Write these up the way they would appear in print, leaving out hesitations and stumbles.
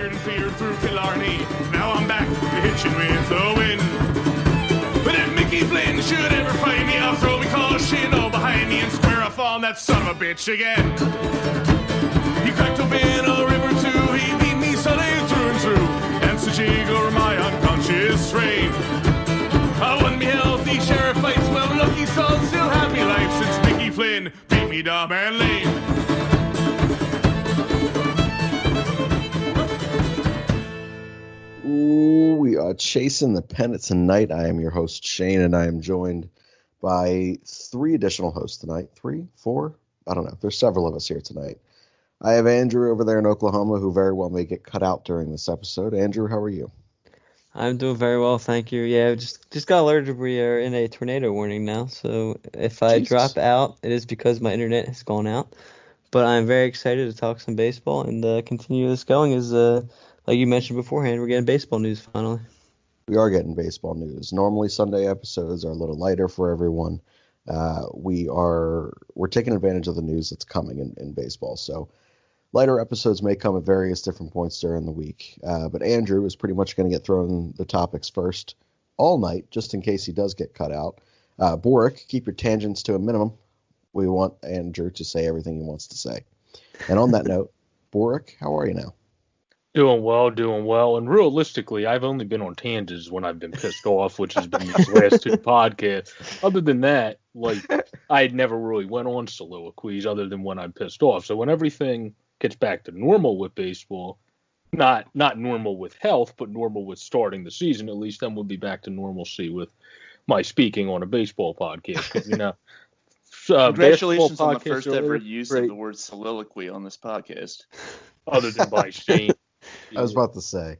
feared and feared through Killarney. Now I'm back to hitching with the wind. But if Mickey Flynn should ever find me, I'll throw me caution all behind me and square off on that son of a bitch again. He cracked open a river too, he beat me Sunday through and through, and so jiggle my unconscious frame. I won me healthy sheriff fights, well lucky son still had me life since Mickey Flynn beat me dumb and lame. Ooh, we are chasing the pennant tonight. I am your host Shane, and I am joined by 3 additional hosts tonight. 3, 4, I don't know. There's several of us here tonight. I have Andrew over there in Oklahoma, who very well may get cut out during this episode. Andrew, how are you? I'm doing very well, thank you. Yeah, just got alerted we are in a tornado warning now, so if I drop out, it is because my internet has gone out. But I'm very excited to talk some baseball and continue this going as, like you mentioned beforehand, we're getting baseball news finally. We are getting baseball news. Normally Sunday episodes are a little lighter for everyone. We're taking advantage of the news that's coming in baseball, so lighter episodes may come at various different points during the week, but Andrew is pretty much going to get thrown the topics first all night, just in case he does get cut out. Boric, keep your tangents to a minimum. We want Andrew to say everything he wants to say. And on that note, Boric, how are you now? Doing well. And realistically, I've only been on tangents when I've been pissed off, which has been these last 2 podcasts. Other than that, I had never really went on soliloquies other than when I'm pissed off. So when everything gets back to normal with baseball, not normal with health, but normal with starting the season, at least then we'll be back to normalcy with my speaking on a baseball podcast. Congratulations on the first ever use of the word soliloquy on this podcast. Other than by Shane. I was about to say.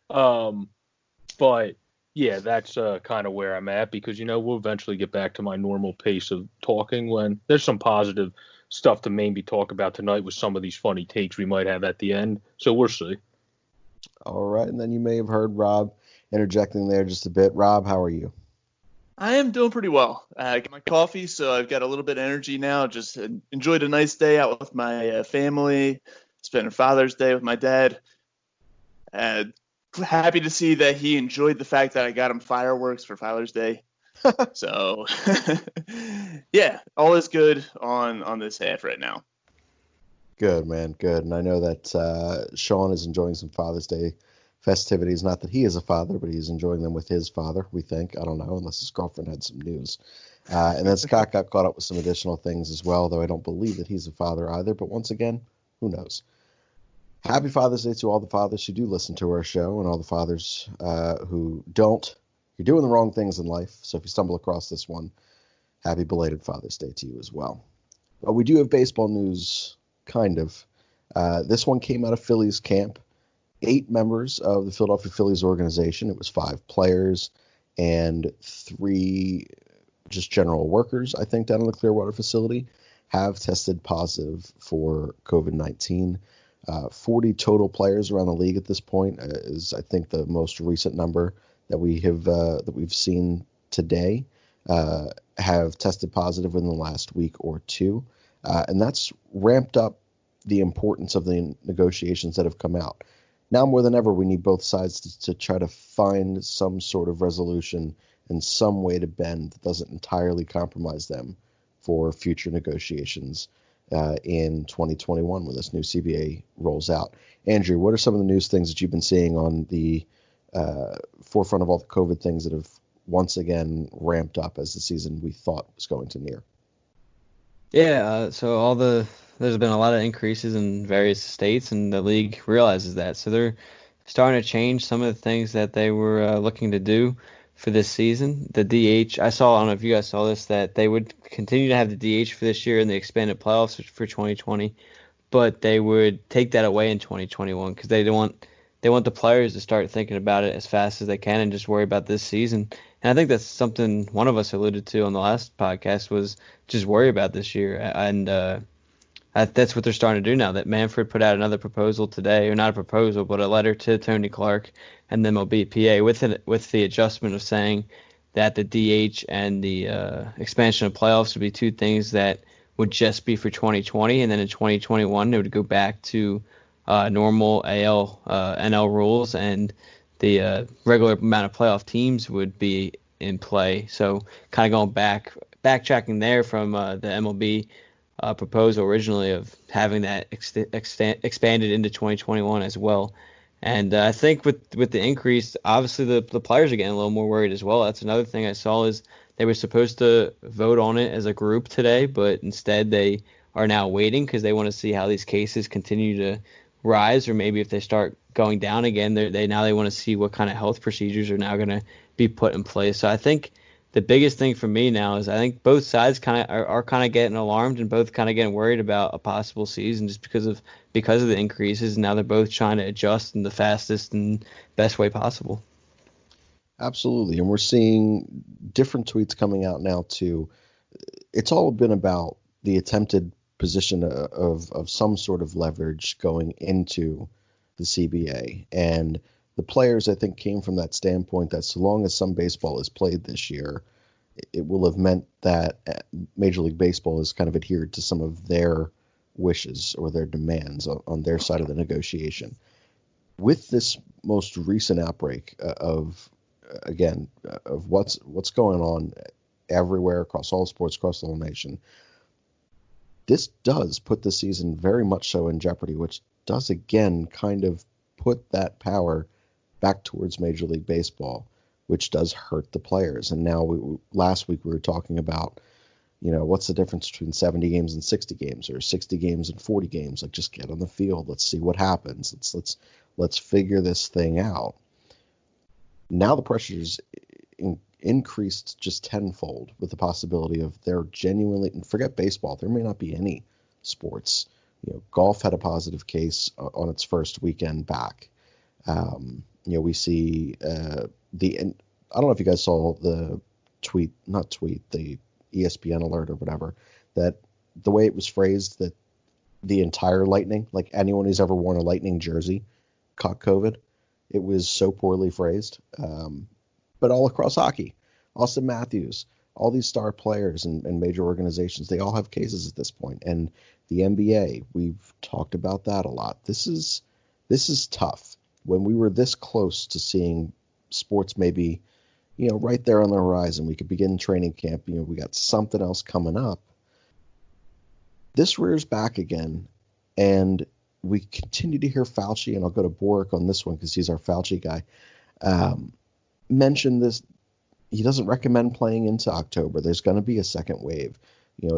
But yeah, that's kind of where I'm at because, we'll eventually get back to my normal pace of talking when there's some positive stuff to maybe talk about tonight with some of these funny takes we might have at the end. So we'll see. All right. And then you may have heard Rob interjecting there just a bit. Rob, how are you? I am doing pretty well. I got my coffee, so I've got a little bit of energy now. Just enjoyed a nice day out with my family. Spent Father's Day with my dad. Happy to see that he enjoyed the fact that I got him fireworks for Father's Day. So, yeah, all is good on this half right now. Good, man, good. And I know that Sean is enjoying some Father's Day festivities. Not that he is a father, but he's enjoying them with his father, we think. I don't know, unless his girlfriend had some news. And then Scott got caught up with some additional things as well, though I don't believe that he's a father either. But once again, who knows? Happy Father's Day to all the fathers who do listen to our show and all the fathers who don't. You're doing the wrong things in life, so if you stumble across this one, happy belated Father's Day to you as well. But we do have baseball news, kind of. This one came out of Phillies camp. 8 members of the Philadelphia Phillies organization, it was 5 players and 3 just general workers, I think, down in the Clearwater facility, have tested positive for COVID-19. 40 total players around the league at this point is, I think, the most recent number that we've seen today have tested positive within the last week or 2, and that's ramped up the importance of the negotiations that have come out. Now more than ever, we need both sides to try to find some sort of resolution and some way to bend that doesn't entirely compromise them for future negotiations in 2021 when this new CBA rolls out. Andrew, what are some of the news things that you've been seeing on the forefront of all the COVID things that have once again ramped up as the season we thought was going to near? Yeah, so there's been a lot of increases in various states, and the league realizes that. So they're starting to change some of the things that they were looking to do for this season. The DH, I don't know if you guys saw this, that they would continue to have the DH for this year in the expanded playoffs for 2020, but they would take that away in 2021 because they want the players to start thinking about it as fast as they can and just worry about this season. And I think that's something one of us alluded to on the last podcast was just worry about this year. And that's what they're starting to do now. That Manfred put out another proposal today, or not a proposal, but a letter to Tony Clark and the MLBPA with the adjustment of saying that the DH and the expansion of playoffs would be 2 things that would just be for 2020, and then in 2021 it would go back to normal NL rules, and the regular amount of playoff teams would be in play. So kind of going backtracking there from the MLB proposal originally of having that expanded into 2021 as well. And I think with the increase, obviously the players are getting a little more worried as well. That's another thing I saw is they were supposed to vote on it as a group today, but instead they are now waiting because they want to see how these cases continue to rise, or maybe if they start going down again, they want to see what kind of health procedures are now going to be put in place. So I think the biggest thing for me now is I think both sides are kind of getting alarmed and both kind of getting worried about a possible season just because of the increases. And now they're both trying to adjust in the fastest and best way possible. Absolutely. And we're seeing different tweets coming out now too. It's all been about the attempted position of some sort of leverage going into the CBA. And the players, I think, came from that standpoint that so long as some baseball is played this year, it will have meant that Major League Baseball has kind of adhered to some of their wishes or their demands on their side of the negotiation. With this most recent outbreak of what's going on everywhere across all sports, across the whole nation, this does put the season very much so in jeopardy, which does again kind of put that power back towards Major League Baseball, which does hurt the players. And now last week we were talking about, what's the difference between 70 games and 60 games, or 60 games and 40 games? Like, just get on the field. Let's see what happens. Let's figure this thing out. Now the pressure's increased just tenfold with the possibility of there genuinely, and forget baseball, there may not be any sports. Golf had a positive case on its first weekend back. We see I don't know if you guys saw the the ESPN alert or whatever, that the way it was phrased, that the entire Lightning, like anyone who's ever worn a Lightning jersey, caught COVID. It was so poorly phrased. But all across hockey, Austin Matthews, all these star players and major organizations, they all have cases at this point. And the NBA, we've talked about that a lot. This is tough. When we were this close to seeing sports maybe, right there on the horizon, we could begin training camp, we got something else coming up. This rears back again, and we continue to hear Fauci, and I'll go to Boric on this one because he's our Fauci guy, mention this. He doesn't recommend playing into October. There's going to be a second wave.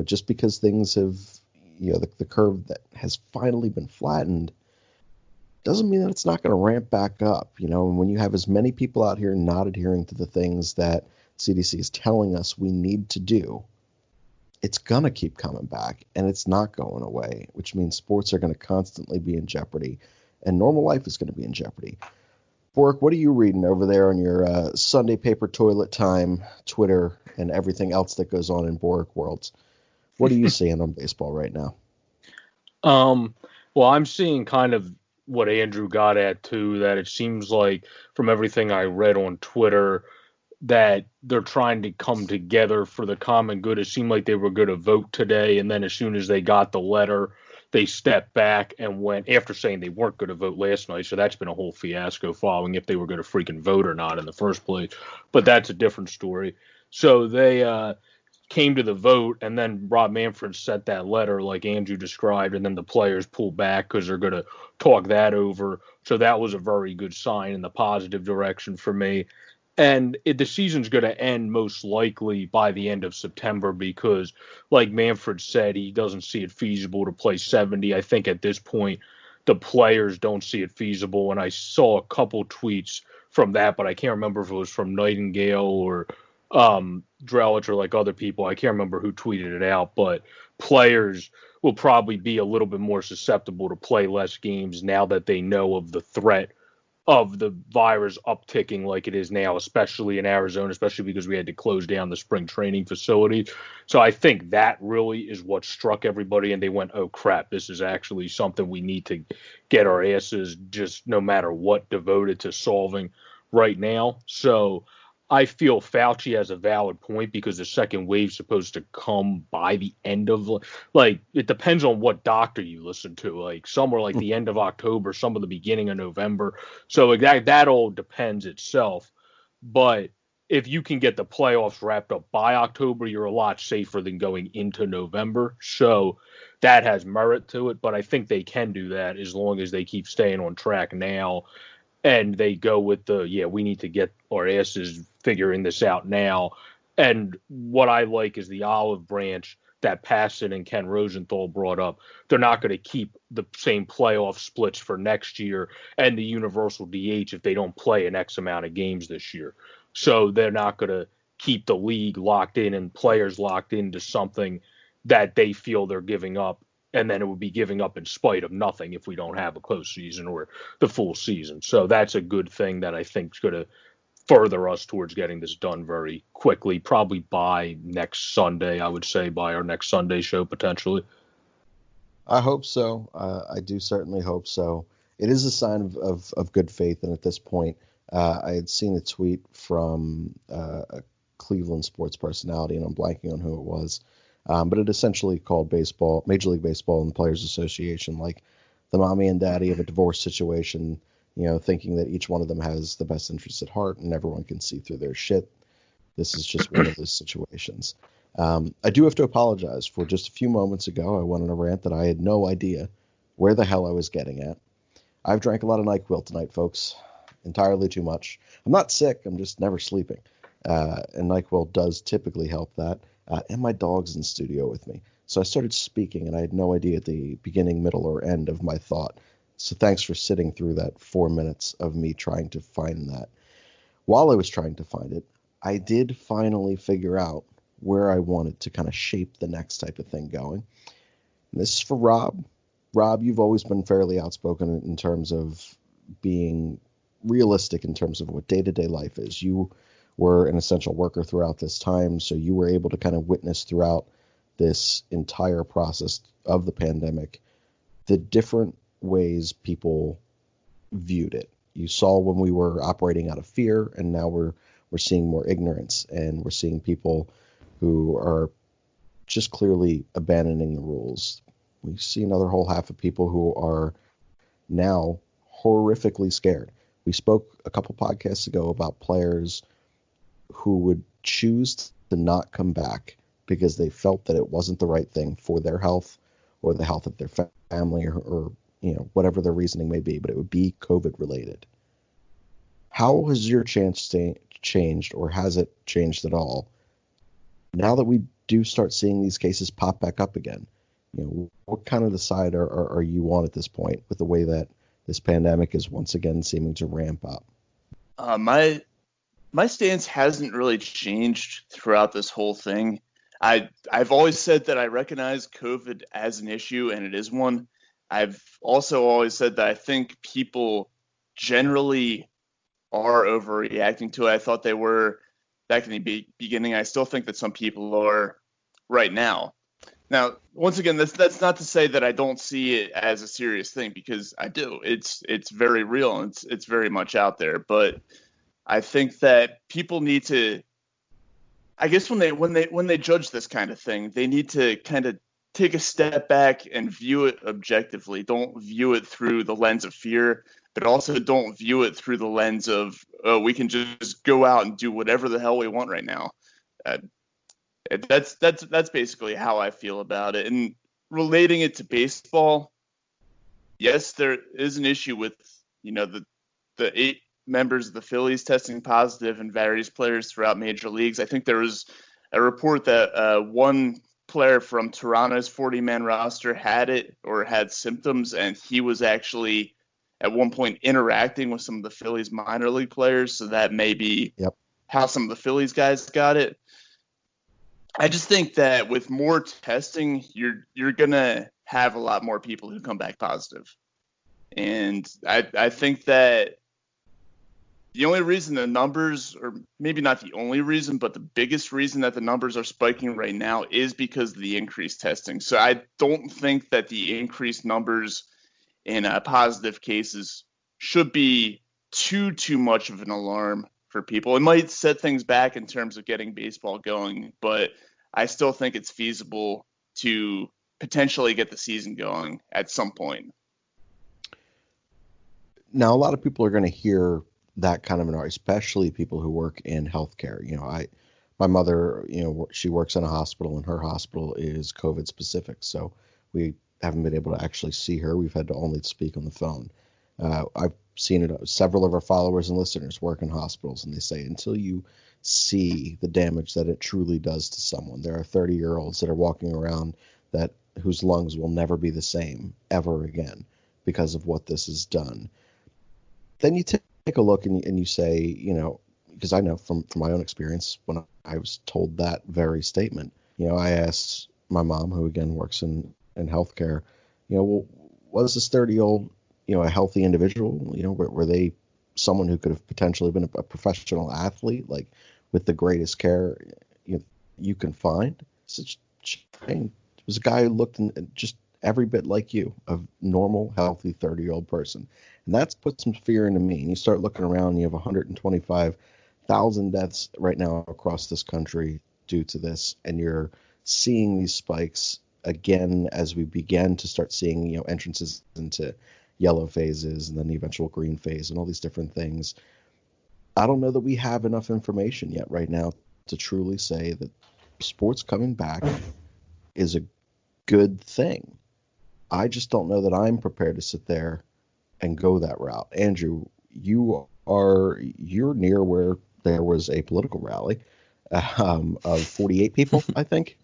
Just because things have, the curve that has finally been flattened doesn't mean that it's not going to ramp back up. And when you have as many people out here not adhering to the things that CDC is telling us we need to do, it's going to keep coming back, and it's not going away, which means sports are going to constantly be in jeopardy, and normal life is going to be in jeopardy. Bork, what are you reading over there on your Sunday paper toilet time, Twitter, and everything else that goes on in Bork worlds? What are you seeing on baseball right now? Well, I'm seeing kind of what Andrew got at too, that it seems like from everything I read on Twitter that they're trying to come together for the common good. It seemed like they were going to vote today, and then as soon as they got the letter, they stepped back and went, after saying they weren't going to vote last night. So that's been a whole fiasco following if they were going to freaking vote or not in the first place. But that's a different story. So they came to the vote, and then Rob Manfred sent that letter like Andrew described, and then the players pulled back because they're going to talk that over. So that was a very good sign in the positive direction for me. And the season's going to end most likely by the end of September because, like Manfred said, he doesn't see it feasible to play 70. I think at this point, the players don't see it feasible. And I saw a couple tweets from that, but I can't remember if it was from Nightingale or Drellich or like other people. I can't remember who tweeted it out, but players will probably be a little bit more susceptible to play less games now that they know of the threat of the virus upticking like it is now, especially in Arizona, especially because we had to close down the spring training facility. So I think that really is what struck everybody, and they went, oh, crap, this is actually something we need to get our asses just no matter what devoted to solving right now. So I feel Fauci has a valid point because the second wave's supposed to come by the end of, like, it depends on what doctor you listen to. Like, some are like the end of October, some are the beginning of November. So like, that all depends itself. But if you can get the playoffs wrapped up by October, you're a lot safer than going into November. So that has merit to it. But I think they can do that as long as they keep staying on track now and they go with we need to get our asses figuring this out now. And what I like is the olive branch that Passon and Ken Rosenthal brought up. They're not going to keep the same playoff splits for next year and the universal DH if they don't play an X amount of games this year. So they're not going to keep the league locked in and players locked into something that they feel they're giving up, and then it would be giving up in spite of nothing if we don't have a postseason or the full season. So that's a good thing that I think is going to further us towards getting this done very quickly, probably by next Sunday, I would say, by our next Sunday show, potentially. I hope so. I do certainly hope so. It is a sign of good faith, and at this point, I had seen a tweet from a Cleveland sports personality, and I'm blanking on who it was, but it essentially called baseball, Major League Baseball and the Players Association, like the mommy and daddy of a divorce situation, thinking that each one of them has the best interests at heart and everyone can see through their shit. This is just one of those situations. I do have to apologize for just a few moments ago. I went on a rant that I had no idea where the hell I was getting at. I've drank a lot of NyQuil tonight, folks. Entirely too much. I'm not sick. I'm just never sleeping. And NyQuil does typically help that. And my dog's in studio with me. So I started speaking, and I had no idea at the beginning, middle, or end of my thought. So thanks for sitting through that 4 minutes of me trying to find that. While I was trying to find it, I did finally figure out where I wanted to kind of shape the next type of thing going. And this is for Rob. Rob, you've always been fairly outspoken in terms of being realistic in terms of what day-to-day life is. You were an essential worker throughout this time, so you were able to kind of witness throughout this entire process of the pandemic the different ways people viewed it. You saw when we were operating out of fear, and now we're seeing more ignorance, and we're seeing people who are just clearly abandoning the rules. We see another whole half of people who are now horrifically scared. We spoke a couple podcasts ago about players who would choose to not come back because they felt that it wasn't the right thing for their health or the health of their family or whatever their reasoning may be, but it would be COVID related. How has your chance changed, or has it changed at all now that we do start seeing these cases pop back up again? What kind of the side are you on at this point with the way that this pandemic is once again seeming to ramp up? My stance hasn't really changed throughout this whole thing. I've always said that I recognize COVID as an issue, and it is one. I've also always said that I think people generally are overreacting to it. I thought they were back in the beginning. I still think that some people are right now. Now, once again, that's not to say that I don't see it as a serious thing, because I do. It's very real, and it's very much out there. But I think that people need to, I guess when they judge this kind of thing, they need to kind of take a step back and view it objectively. Don't view it through the lens of fear, but also don't view it through the lens of, oh, we can just go out and do whatever the hell we want right now. That's basically how I feel about it. And relating it to baseball, yes, there is an issue with the 8 members of the Phillies testing positive and various players throughout major leagues. I think there was a report that one player from Toronto's 40-man roster had it or had symptoms, and he was actually at one point interacting with some of the Phillies minor league players. So that may be how some of the Phillies guys got it. I just think that with more testing, you're gonna have a lot more people who come back positive, and I think that the only reason the numbers, or maybe not the only reason, but the biggest reason that the numbers are spiking right now is because of the increased testing. So I don't think that the increased numbers in positive cases should be too much of an alarm for people. It might set things back in terms of getting baseball going, but I still think it's feasible to potentially get the season going at some point. Now, a lot of people are going to hear that kind of an argument, especially people who work in healthcare. My mother, she works in a hospital, and her hospital is COVID specific, so we haven't been able to actually see her. We've had to only speak on the phone. I've seen it. Several of our followers and listeners work in hospitals, and they say until you see the damage that it truly does to someone, there are 30-year-olds that are walking around whose lungs will never be the same ever again because of what this has done. Then you take a look and you say, because I know from my own experience when I was told that very statement, I asked my mom, who again works in healthcare, well, was this 30-year-old, a healthy individual? Were they someone who could have potentially been a professional athlete, like with the greatest care you can find? It was a guy who looked just every bit like you, a normal, healthy 30-year-old person. And that's put some fear into me. And you start looking around, and you have 125,000 deaths right now across this country due to this. And you're seeing these spikes again as we begin to start seeing, entrances into yellow phases and then the eventual green phase and all these different things. I don't know that we have enough information yet right now to truly say that sports coming back is a good thing. I just don't know that I'm prepared to sit there and go that route. Andrew, you're near where there was a political rally of 48 people, I think,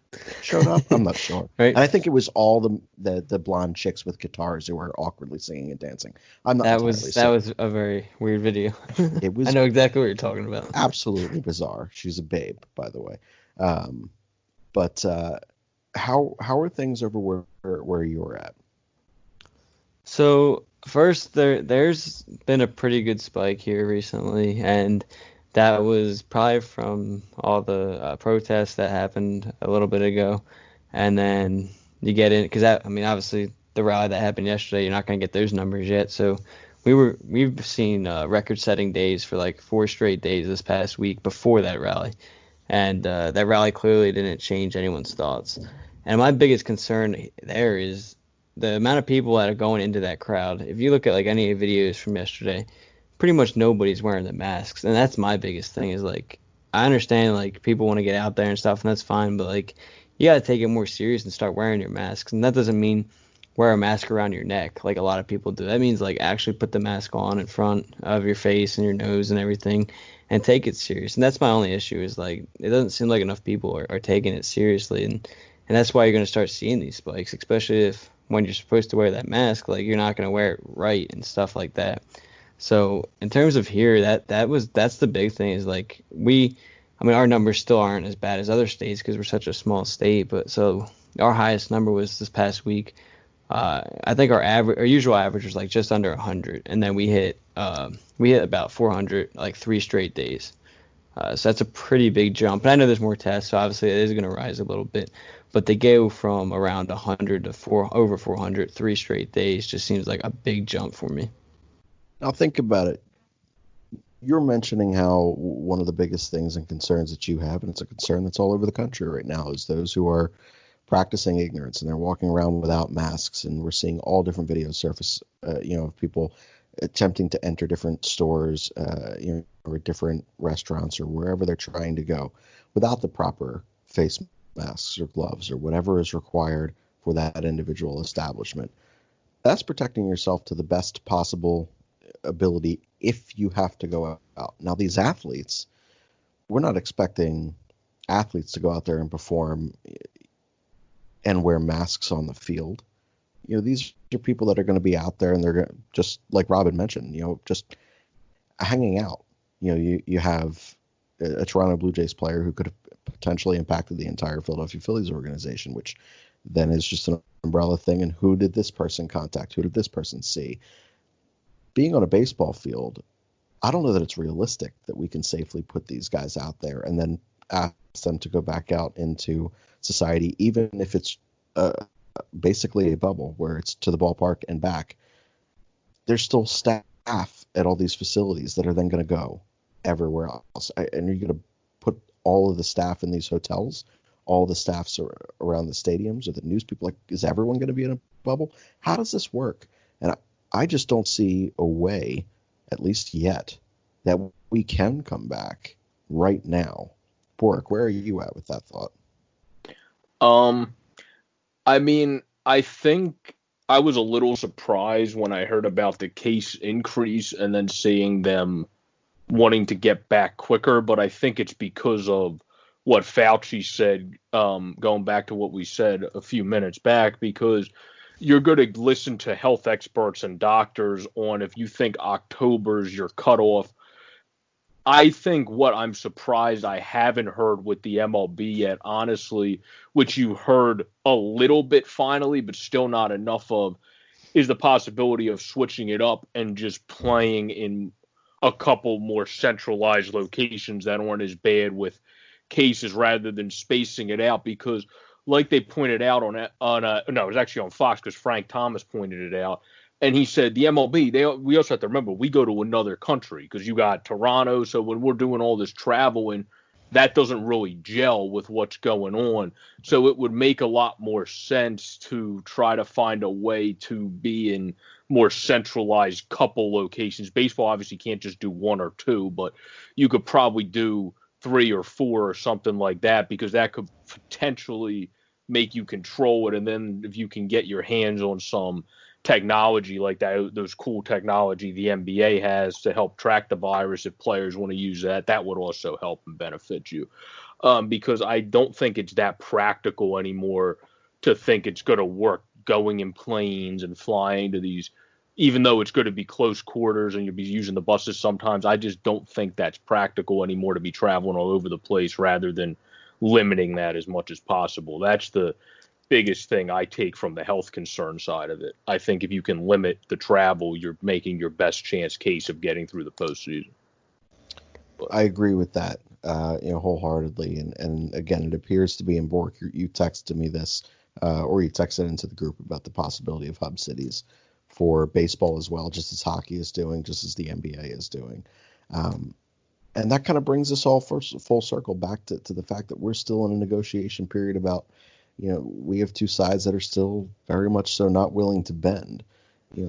showed up. I'm not sure. Right. And I think it was all the blonde chicks with guitars who were awkwardly singing and dancing. I'm not. That was a very weird video. It was. I know exactly what you're talking about. Absolutely bizarre. She's a babe, by the way. But how are things over where you're at? So first, there's been a pretty good spike here recently, and that was probably from all the protests that happened a little bit ago. And then you get in, because obviously the rally that happened yesterday, you're not going to get those numbers yet. So we've seen record-setting days for like 4 straight days this past week before that rally, and that rally clearly didn't change anyone's thoughts. And my biggest concern there is the amount of people that are going into that crowd. If you look at like any videos from yesterday, pretty much nobody's wearing the masks. And that's my biggest thing is like, I understand like people want to get out there and stuff, and that's fine, but like you got to take it more serious and start wearing your masks. And that doesn't mean wear a mask around your neck like a lot of people do. That means like actually put the mask on in front of your face and your nose and everything and take it serious. And that's my only issue is like it doesn't seem like enough people are taking it seriously. And that's why you're going to start seeing these spikes, especially if when you're supposed to wear that mask, like you're not going to wear it right and stuff like that. So in terms of here, that's the big thing is like our numbers still aren't as bad as other states because we're such a small state. But so our highest number was this past week. I think our usual average was like just under 100, and then we hit about 400 like 3 straight days. So that's a pretty big jump. And I know there's more tests, so obviously it is going to rise a little bit. But they go from around 100 to over 400 3 straight days just seems like a big jump for me. Now think about it. You're mentioning how one of the biggest things and concerns that you have, and it's a concern that's all over the country right now, is those who are practicing ignorance and they're walking around without masks. And we're seeing all different videos surface, of people attempting to enter different stores, or different restaurants or wherever they're trying to go without the proper face masks or gloves or whatever is required for that individual establishment. That's protecting yourself to the best possible ability if you have to go out. Now, these athletes, we're not expecting athletes to go out there and perform and wear masks on the field. These are people that are going to be out there and they're just like Robin mentioned, just hanging out. You have a Toronto Blue Jays player who could have potentially impacted the entire Philadelphia Phillies organization, which then is just an umbrella thing. And who did this person contact? Who did this person see? Being on a baseball field, I don't know that it's realistic that we can safely put these guys out there and then ask them to go back out into society, even if it's basically a bubble where it's to the ballpark and back. There's still staff at all these facilities that are then going to go everywhere else. And you're going to put all of the staff in these hotels, all the staffs around the stadiums, or the news people. Like, is everyone going to be in a bubble? How does this work? And I just don't see a way, at least yet, that we can come back right now. Bork, where are you at with that thought? I mean, I think I was a little surprised when I heard about the case increase and then seeing them wanting to get back quicker, but I think it's because of what Fauci said, going back to what we said a few minutes back, because you're going to listen to health experts and doctors on if you think October's your cutoff. I think what I'm surprised I haven't heard with the MLB yet, honestly, which you heard a little bit finally, but still not enough of, is the possibility of switching it up and just playing in a couple more centralized locations that aren't as bad with cases rather than spacing it out. Because, like they pointed out it was actually on Fox because Frank Thomas pointed it out. And he said the MLB, we also have to remember, we go to another country because you got Toronto. So when we're doing all this traveling, that doesn't really gel with what's going on. So it would make a lot more sense to try to find a way to be in more centralized couple locations. Baseball obviously can't just do one or two, but you could probably do 3 or 4 or something like that, because that could potentially make you control it. And then if you can get your hands on some technology like that, those cool technology the NBA has to help track the virus, if players want to use that, that would also help and benefit you. Because I don't think it's that practical anymore to think it's going to work going in planes and flying to these, even though it's going to be close quarters and you'll be using the buses sometimes. I just don't think that's practical anymore to be traveling all over the place rather than limiting that as much as possible. That's the biggest thing I take from the health concern side of it. I think if you can limit the travel, you're making your best chance case of getting through the postseason. I agree with that, wholeheartedly. And again, it appears to be in Bork. You texted me this, or you texted into the group about the possibility of hub cities for baseball as well, just as hockey is doing, just as the NBA is doing. And that kind of brings us all full circle back to the fact that we're still in a negotiation period about, we have two sides that are still very much so not willing to bend.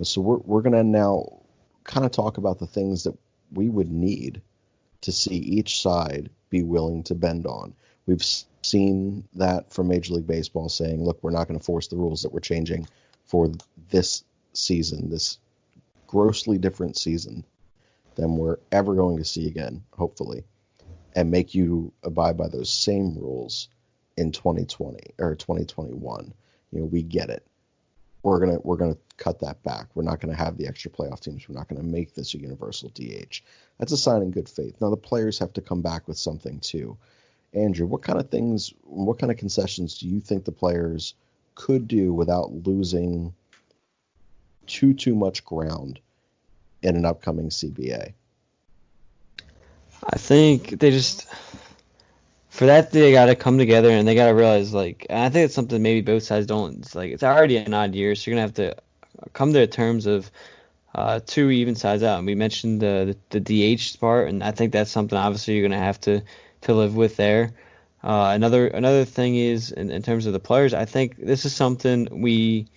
So we're going to now kind of talk about the things that we would need to see each side be willing to bend on. We've seen that from Major League Baseball saying, look, we're not going to force the rules that we're changing for this season, this grossly different season than we're ever going to see again, hopefully, and make you abide by those same rules in 2020 or 2021. We get it. We're gonna cut that back. We're not gonna have the extra playoff teams. We're not gonna make this a universal DH. That's a sign in good faith. Now the players have to come back with something too. Andrew, what kind of concessions do you think the players could do without losing too much ground in an upcoming CBA? I think for that, they got to come together and they got to realize, and I think it's something maybe both sides don't. It's already an odd year, so you're going to have to come to terms of two even sides out. And we mentioned the DH part, and I think that's something obviously you're going to have to live with there. Another thing is, in terms of the players, I think this is something we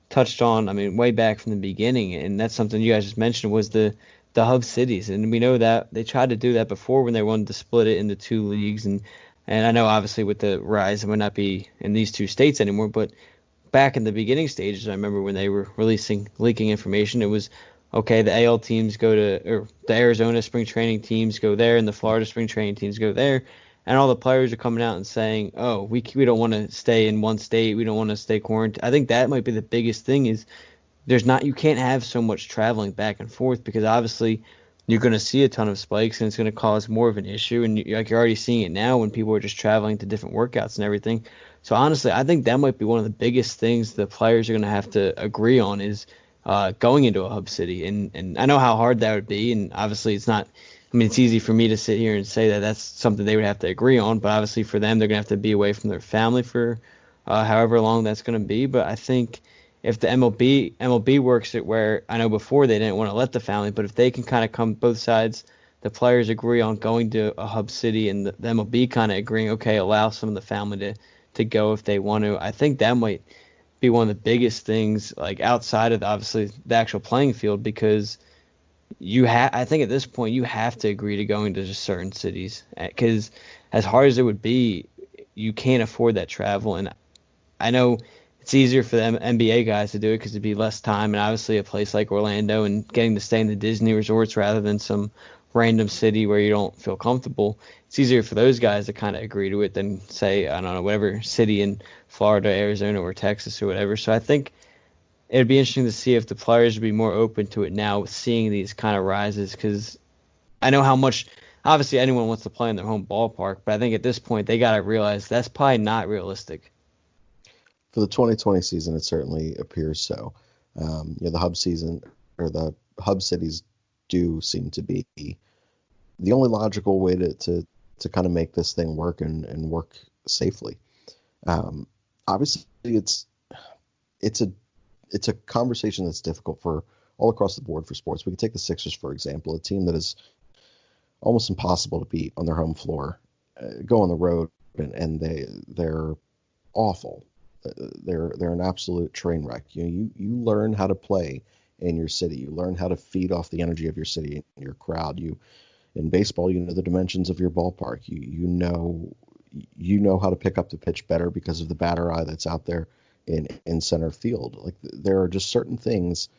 touched on, way back from the beginning, and that's something you guys just mentioned, was the hub cities. And we know that they tried to do that before when they wanted to split it into two leagues, and I know obviously with the rise it would not be in these two states anymore, but back in the beginning stages, I remember when they were leaking information, it was okay, the AL teams go to, or the Arizona spring training teams go there and the Florida spring training teams go there, and all the players are coming out and saying, oh, we don't want to stay in one state, we don't want to stay quarantined. I think that might be the biggest thing, is you can't have so much traveling back and forth, because obviously you're going to see a ton of spikes and it's going to cause more of an issue. And you're already seeing it now when people are just traveling to different workouts and everything. So honestly, I think that might be one of the biggest things the players are going to have to agree on, is going into a hub city. And I know how hard that would be. And obviously it's not, it's easy for me to sit here and say that that's something they would have to agree on. But obviously for them, they're going to have to be away from their family for however long that's going to be. But I think if the MLB works it where, I know before they didn't want to let the family, but if they can kind of come both sides, the players agree on going to a hub city and the MLB kind of agreeing, okay, allow some of the family to go if they want to. I think that might be one of the biggest things, like outside of obviously the actual playing field, because I think at this point you have to agree to going to just certain cities, because as hard as it would be, you can't afford that travel. And I know it's easier for the NBA guys to do it because it'd be less time, and obviously a place like Orlando and getting to stay in the Disney resorts rather than some random city where you don't feel comfortable. It's easier for those guys to kind of agree to it than say, I don't know, whatever city in Florida, Arizona, or Texas or whatever. So I think it'd be interesting to see if the players would be more open to it now with seeing these kind of rises, because I know how much obviously anyone wants to play in their home ballpark, but I think at this point they got to realize that's probably not realistic. For the 2020 season, it certainly appears so. The hub season or the hub cities do seem to be the only logical way to kind of make this thing work and work safely. Obviously, it's a conversation that's difficult for all across the board for sports. We could take the Sixers, for example, a team that is almost impossible to beat on their home floor. Go on the road and they're awful. They're an absolute train wreck. You learn how to play in your city. You learn how to feed off the energy of your city and your crowd. In baseball, you know the dimensions of your ballpark. You know how to pick up the pitch better because of the batter eye that's out there in center field. Like, there are just certain things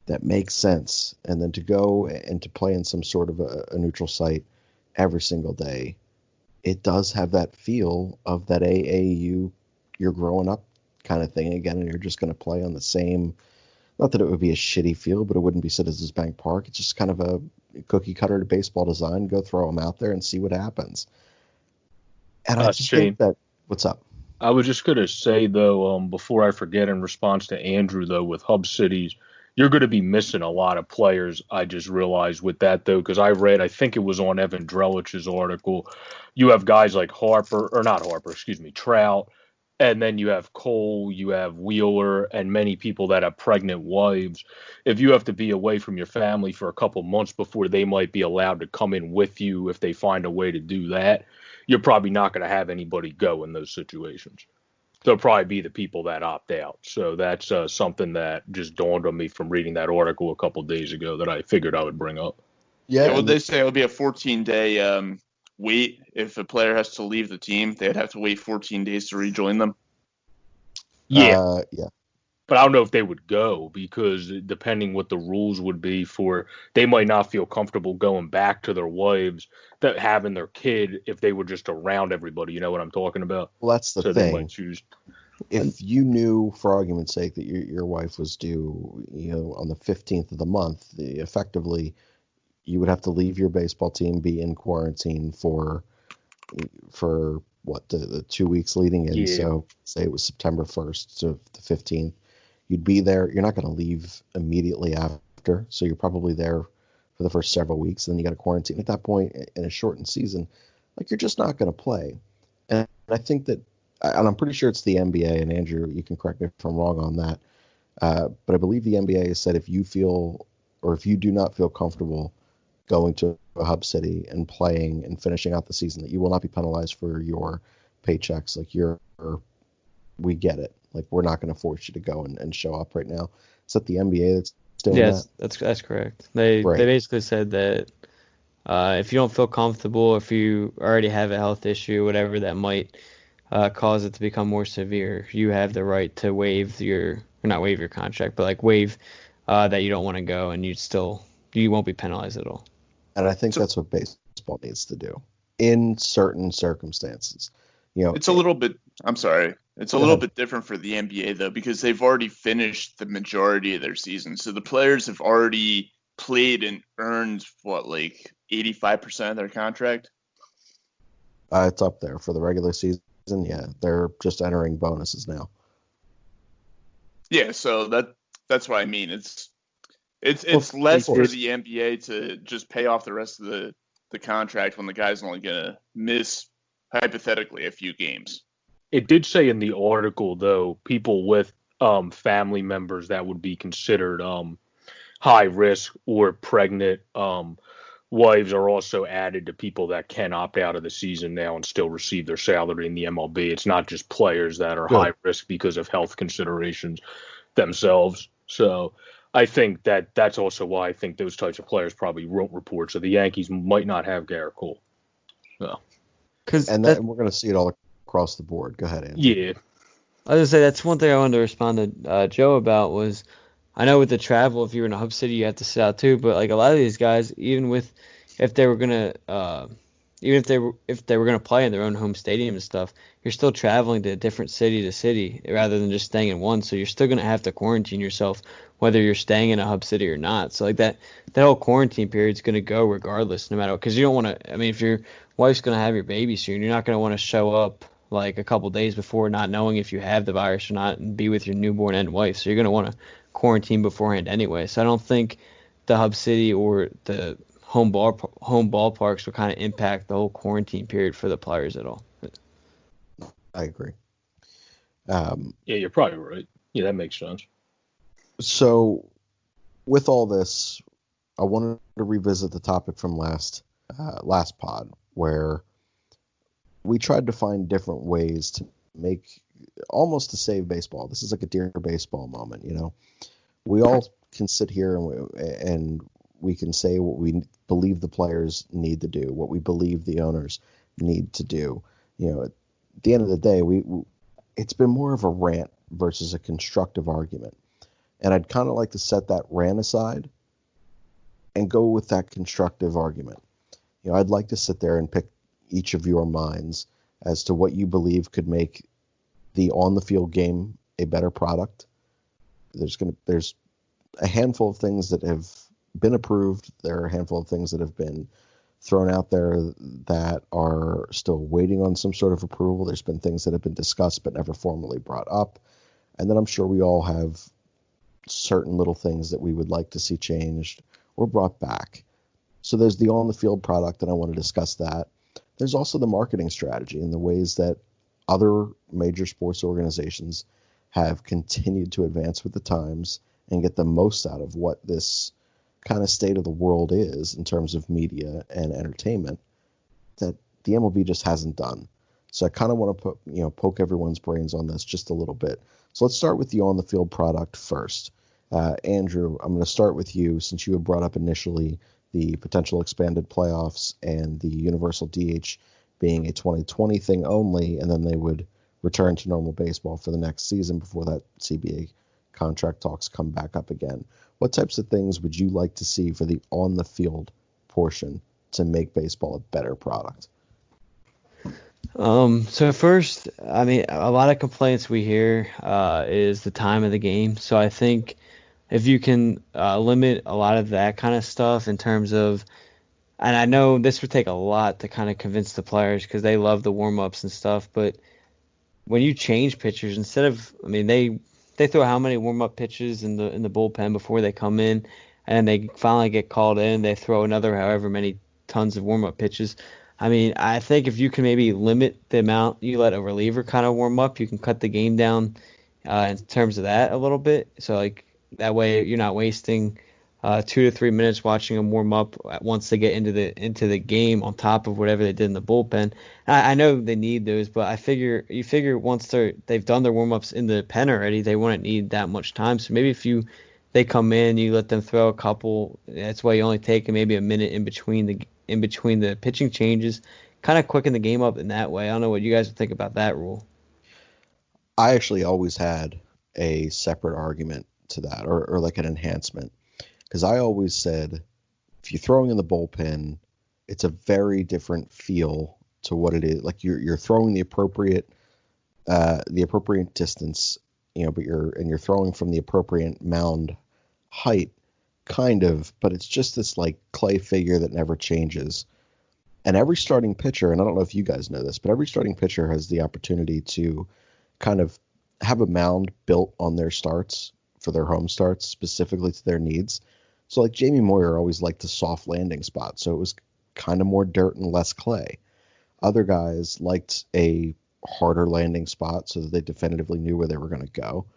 that make sense, and then to go and to play in some sort of a neutral site every single day, it does have that feel of that AAU you're growing up kind of thing again, and you're just going to play on the same. Not that it would be a shitty field, but it wouldn't be Citizens Bank Park. It's just kind of a cookie cutter to baseball design. Go throw them out there and see what happens. And I just think that. What's up? I was just going to say, though, before I forget, in response to Andrew, though, with hub cities, you're going to be missing a lot of players. I just realized with that, though, because I think it was on Evan Drellich's article. You have guys like Trout, and then you have Cole, you have Wheeler, and many people that have pregnant wives. If you have to be away from your family for a couple months before they might be allowed to come in with you, if they find a way to do that, you're probably not going to have anybody go in those situations. They'll probably be the people that opt out. So that's something that just dawned on me from reading that article a couple of days ago that I figured I would bring up. Yeah, well, they say it'll be a 14-day wait. If a player has to leave the team, they'd have to wait 14 days to rejoin them. Yeah. Yeah. But I don't know if they would go, because depending what the rules would be they might not feel comfortable going back to their wives, that having their kid if they were just around everybody. You know what I'm talking about? Well, that's the thing. They might choose. If you knew, for argument's sake, that your wife was due, on the 15th of the month, effectively, you would have to leave your baseball team, be in quarantine for what, the 2 weeks leading in. Yeah. So say it was September 1st to the 15th. You'd be there. You're not going to leave immediately after. So you're probably there for the first several weeks. And then you got to quarantine. At that point in a shortened season, like, you're just not going to play. And I think that, and I'm pretty sure it's the NBA, and Andrew, you can correct me if I'm wrong on that. But I believe the NBA has said if you do not feel comfortable going to a hub city and playing and finishing out the season, that you will not be penalized for your paychecks. Like, we get it. Like, we're not going to force you to go and show up right now. Is that the NBA that's doing that? Yes, that's correct. They basically said that if you don't feel comfortable, if you already have a health issue, whatever that might cause it to become more severe, you have the right to waive not waive your contract, but like waive that you don't want to go, and you won't be penalized at all. And I think that's what baseball needs to do in certain circumstances. It's a little bit. I'm sorry. It's a little bit different for the NBA, though, because they've already finished the majority of their season. So the players have already played and earned, 85% of their contract? It's up there for the regular season. Yeah, they're just entering bonuses now. Yeah, so that's what I mean. It's less for the NBA to just pay off the rest of the contract when the guy's only going to miss, hypothetically, a few games. It did say in the article, though, people with family members that would be considered high risk or pregnant wives are also added to people that can opt out of the season now and still receive their salary in the MLB. It's not just players that are high risk because of health considerations themselves. So I think that's also why I think those types of players probably won't report. So the Yankees might not have Garrett Cole. So. And we're going to see it all across the board. Go ahead, Andrew. Yeah. I was gonna say that's one thing I wanted to respond to Joe about was I know with the travel, if you're in a hub city, you have to sit out too. But like a lot of these guys, even if they were gonna play in their own home stadium and stuff, you're still traveling to a different city to city rather than just staying in one. So you're still gonna have to quarantine yourself whether you're staying in a hub city or not. So like that whole quarantine period is gonna go regardless, no matter what. Because you don't want to. I mean, if your wife's gonna have your baby soon, you're not gonna want to show up like a couple days before not knowing if you have the virus or not and be with your newborn and wife. So you're going to want to quarantine beforehand anyway. So I don't think the hub city or the home ballparks will kind of impact the whole quarantine period for the players at all. I agree. Yeah, you're probably right. Yeah, that makes sense. So with all this, I wanted to revisit the topic from last pod where we tried to find different ways to make almost to save baseball. This is like a Dear Baseball moment, you know. We all can sit here and we can say what we believe the players need to do, what we believe the owners need to do. You know, at the end of the day, it's been more of a rant versus a constructive argument. And I'd kind of like to set that rant aside and go with that constructive argument. You know, I'd like to sit there and pick each of your minds as to what you believe could make the on-the-field game a better product. There's a handful of things that have been approved. There are a handful of things that have been thrown out there that are still waiting on some sort of approval. There's been things that have been discussed but never formally brought up. And then I'm sure we all have certain little things that we would like to see changed or brought back. So there's the on-the-field product, and I want to discuss that. There's also the marketing strategy and the ways that other major sports organizations have continued to advance with the times and get the most out of what this kind of state of the world is in terms of media and entertainment that the MLB just hasn't done. So I kind of want to poke everyone's brains on this just a little bit. So let's start with the on-the-field product first. Andrew, I'm going to start with you since you had brought up initially the potential expanded playoffs and the universal DH being a 2020 thing only, and then they would return to normal baseball for the next season before that CBA contract talks come back up again. What types of things would you like to see for the on-the-field portion to make baseball a better product? So first, I mean, a lot of complaints we hear is the time of the game. So I think if you can limit a lot of that kind of stuff in terms of, and I know this would take a lot to kind of convince the players because they love the warm-ups and stuff, but when you change pitchers, instead of, I mean, they throw how many warm-up pitches in the bullpen before they come in, and they finally get called in, they throw another however many tons of warm-up pitches. I mean, I think if you can maybe limit the amount you let a reliever kind of warm up, you can cut the game down in terms of that a little bit. So, like, that way you're not wasting 2 to 3 minutes watching them warm up once they get into the game on top of whatever they did in the bullpen. I know they need those, but you figure once they've done their warm-ups in the pen already, they wouldn't need that much time. So maybe if they come in, you let them throw a couple. That's why you only take maybe a minute in between the pitching changes, kind of quicken the game up in that way. I don't know what you guys would think about that rule. I actually always had a separate argument to that, or like an enhancement, because I always said if you're throwing in the bullpen, it's a very different feel to what it is. Like you're throwing the appropriate distance, but you're throwing from the appropriate mound height, kind of, but it's just this like clay figure that never changes. And every starting pitcher, and I don't know if you guys know this, but every starting pitcher has the opportunity to kind of have a mound built on their starts for their home starts specifically to their needs. So like Jamie Moyer always liked the soft landing spot, so it was kind of more dirt and less clay. Other guys liked a harder landing spot so that they definitively knew where they were going to go.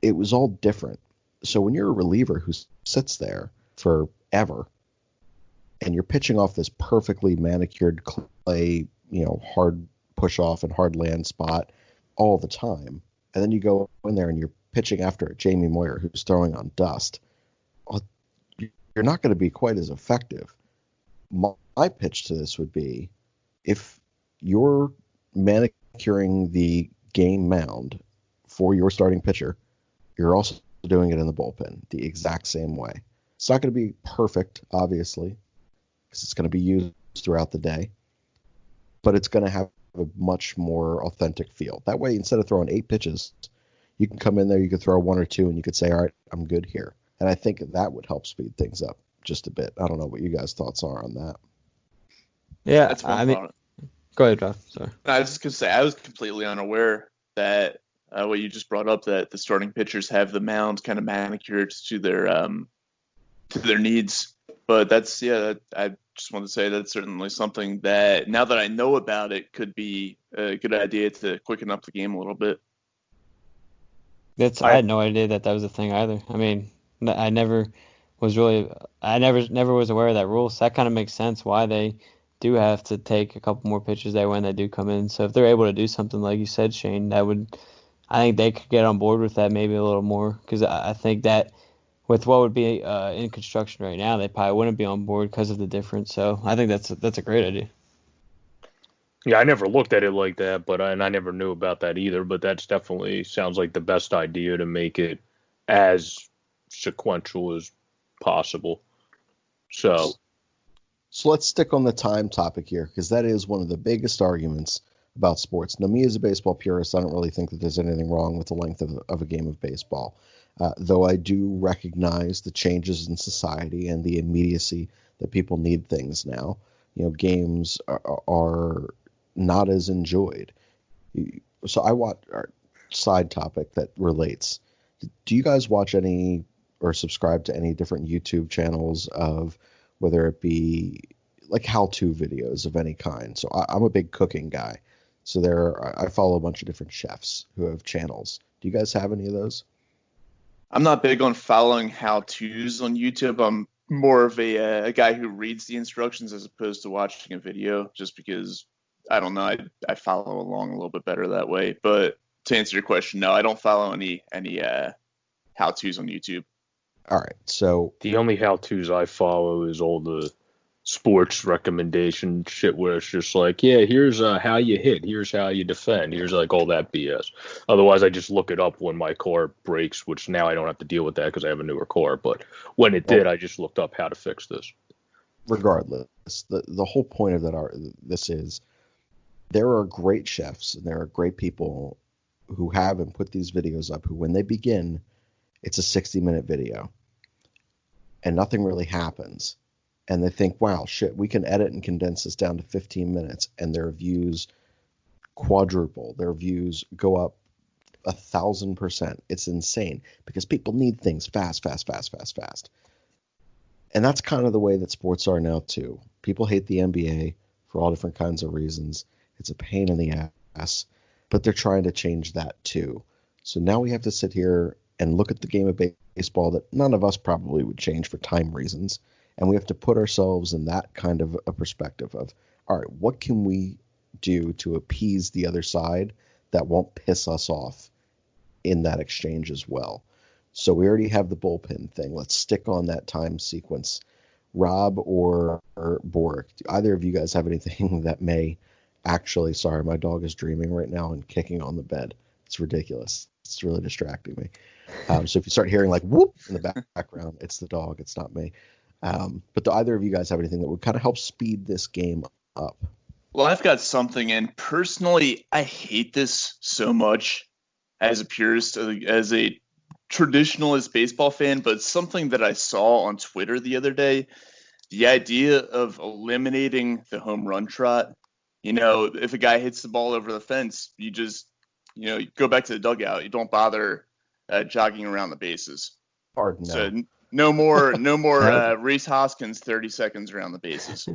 It was all different. So when you're a reliever who sits there forever, and you're pitching off this perfectly manicured clay, hard push off and hard land spot all the time. And then you go in there and you're pitching after Jamie Moyer, who's throwing on dust. Well, you're not going to be quite as effective. My pitch to this would be, if you're manicuring the game mound for your starting pitcher, you're also doing it in the bullpen the exact same way. It's not going to be perfect, obviously, because it's going to be used throughout the day, but it's going to have a much more authentic feel. That way, instead of throwing 8 pitches, you can come in there, you could throw 1 or 2, and you could say, all right, I'm good here. And I think that would help speed things up just a bit. I don't know what you guys' thoughts are on that. Yeah, That's one I mean, thought. go ahead, Josh. Sorry. I was just gonna say I was completely unaware that what you just brought up, that the starting pitchers have the mound kind of manicured to their needs. But that's I just want to say that's certainly something that, now that I know about it, could be a good idea to quicken up the game a little bit. I had no idea that was a thing either. I mean, I never was aware of that rule. So that kind of makes sense why they do have to take a couple more pitches there when they do come in. So if they're able to do something like you said, Shane, I think they could get on board with that maybe a little more, because I think that with what would be in construction right now, they probably wouldn't be on board because of the difference. So I think that's a great idea. Yeah, I never looked at it like that, and I never knew about that either. But that's definitely sounds like the best idea to make it as sequential as possible. So let's stick on the time topic here, because that is one of the biggest arguments about sports. Now, me as a baseball purist, I don't really think that there's anything wrong with the length of a game of baseball, though I do recognize the changes in society and the immediacy that people need things now. Games are not as enjoyed. So I watch our side topic that relates. Do you guys watch any or subscribe to any different YouTube channels of, whether it be like how-to videos of any kind? So I'm a big cooking guy. So I follow a bunch of different chefs who have channels. Do you guys have any of those? I'm not big on following how-tos on YouTube. I'm more of a guy who reads the instructions as opposed to watching a video, just because, I don't know, I follow along a little bit better that way. But to answer your question, no, I don't follow any how-tos on YouTube. All right, so the only how-tos I follow is all the sports recommendation shit where it's just like, yeah, here's how you hit, here's how you defend, here's like all that BS. Otherwise, I just look it up when my car breaks, which now I don't have to deal with that because I have a newer car. But when it did, I just looked up how to fix this. Regardless, the whole point of this is, there are great chefs and there are great people who have and put these videos up, who, when they begin, it's a 60-minute video and nothing really happens. And they think, wow, shit, we can edit and condense this down to 15 minutes. And their views quadruple. Their views go up 1,000%. It's insane, because people need things fast. And that's kind of the way that sports are now too. People hate the NBA for all different kinds of reasons. It's a pain in the ass, but they're trying to change that too. So now we have to sit here and look at the game of baseball that none of us probably would change for time reasons. And we have to put ourselves in that kind of a perspective of, all right, what can we do to appease the other side that won't piss us off in that exchange as well? So we already have the bullpen thing. Let's stick on that time sequence. Rob or Boric, do either of you guys have anything that may actually, sorry, my dog is dreaming right now and kicking on the bed. It's ridiculous. It's really distracting me. So if you start hearing like whoop in the background, it's the dog. It's not me. But do either of you guys have anything that would kind of help speed this game up? Well, I've got something, and personally, I hate this so much as a purist, as a traditionalist baseball fan, but it's something that I saw on Twitter the other day. The idea of eliminating the home run trot. If a guy hits the ball over the fence, you just, you go back to the dugout. You don't bother jogging around the bases. Hard no. So no more Reese Hoskins 30 seconds around the bases.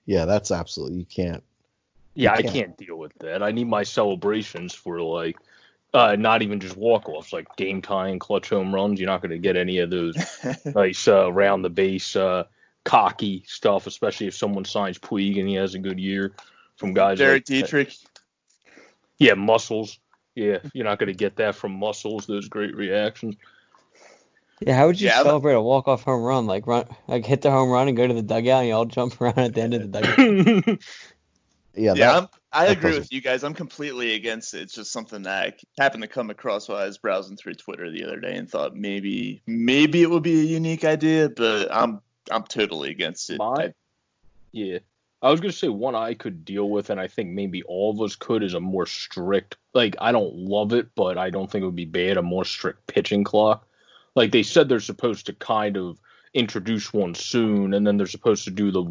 Yeah, that's absolutely, you can't. Yeah, I can't deal with that. I need my celebrations for like Not even just walk-offs, like game-tying clutch home runs. You're not going to get any of those nice round the base, cocky stuff, especially if someone signs Puig and he has a good year from guys Derek like that. Dietrich. Yeah, Muscles. Yeah, you're not going to get that from Muscles, those great reactions. Yeah, how would you Yeah, celebrate a walk-off home run? Like hit the home run and go to the dugout and you all jump around at the end of the dugout? Yeah, I that agree doesn't- with you guys. I'm completely against it. It's just something that I happened to come across while I was browsing through Twitter the other day and thought maybe it would be a unique idea, but I'm totally against it. Yeah. I was going to say one I could deal with, and I think maybe all of us could, is a more strict, like, I don't love it, but I don't think it would be bad, a more strict pitching clock. Like, they said they're supposed to kind of introduce one soon, and then they're supposed to do the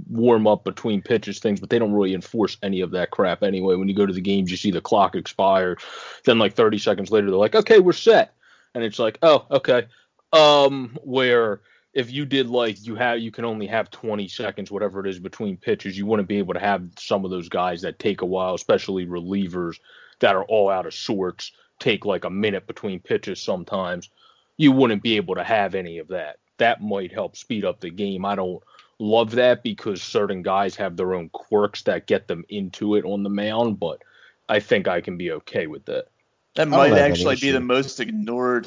warm-up between pitches things, but they don't really enforce any of that crap anyway. When you go to the games, you see the clock expire. Then, like, 30 seconds later, they're like, okay, we're set. And it's like, oh, okay. Where if you did like you can only have 20 seconds, whatever it is, between pitches, you wouldn't be able to have some of those guys that take a while, especially relievers that are all out of sorts, take like a minute between pitches sometimes. You wouldn't be able to have any of that. That might help speed up the game. I don't love that because certain guys have their own quirks that get them into it on the mound, but I think I can be okay with that. That don't might have any actually be issue. the most ignored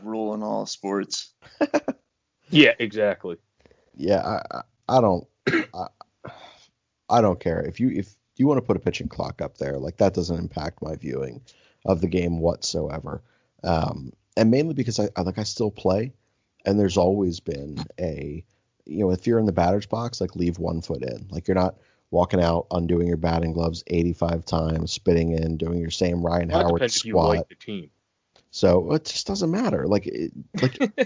rule in all sports. Yeah, exactly. Yeah, I don't I don't care if you want to put a pitching clock up there, like that doesn't impact my viewing of the game whatsoever. And mainly because I still play, and there's always been if you're in the batter's box, like leave 1 foot in, like you're not walking out, undoing your batting gloves 85 times, spitting in, doing your same Ryan Well, that Howard depends if you squat. like the team. So it just doesn't matter. Like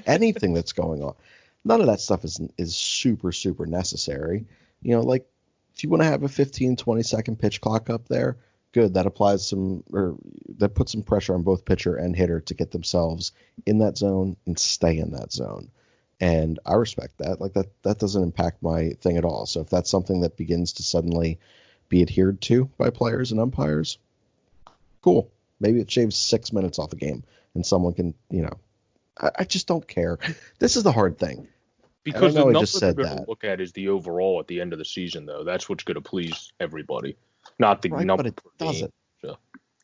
anything that's going on, none of that stuff is super, super necessary. Like if you want to have a 15, 20-second pitch clock up there, good. That that puts some pressure on both pitcher and hitter to get themselves in that zone and stay in that zone. And I respect that. Like that doesn't impact my thing at all. So if that's something that begins to suddenly be adhered to by players and umpires, cool. Maybe it shaves 6 minutes off a game and someone can, I just don't care. This is the hard thing. Because I know the I number just they're said going to that. look at is the overall at the end of the season, though. That's what's going to please everybody, not the Right, number but it per game. doesn't. So.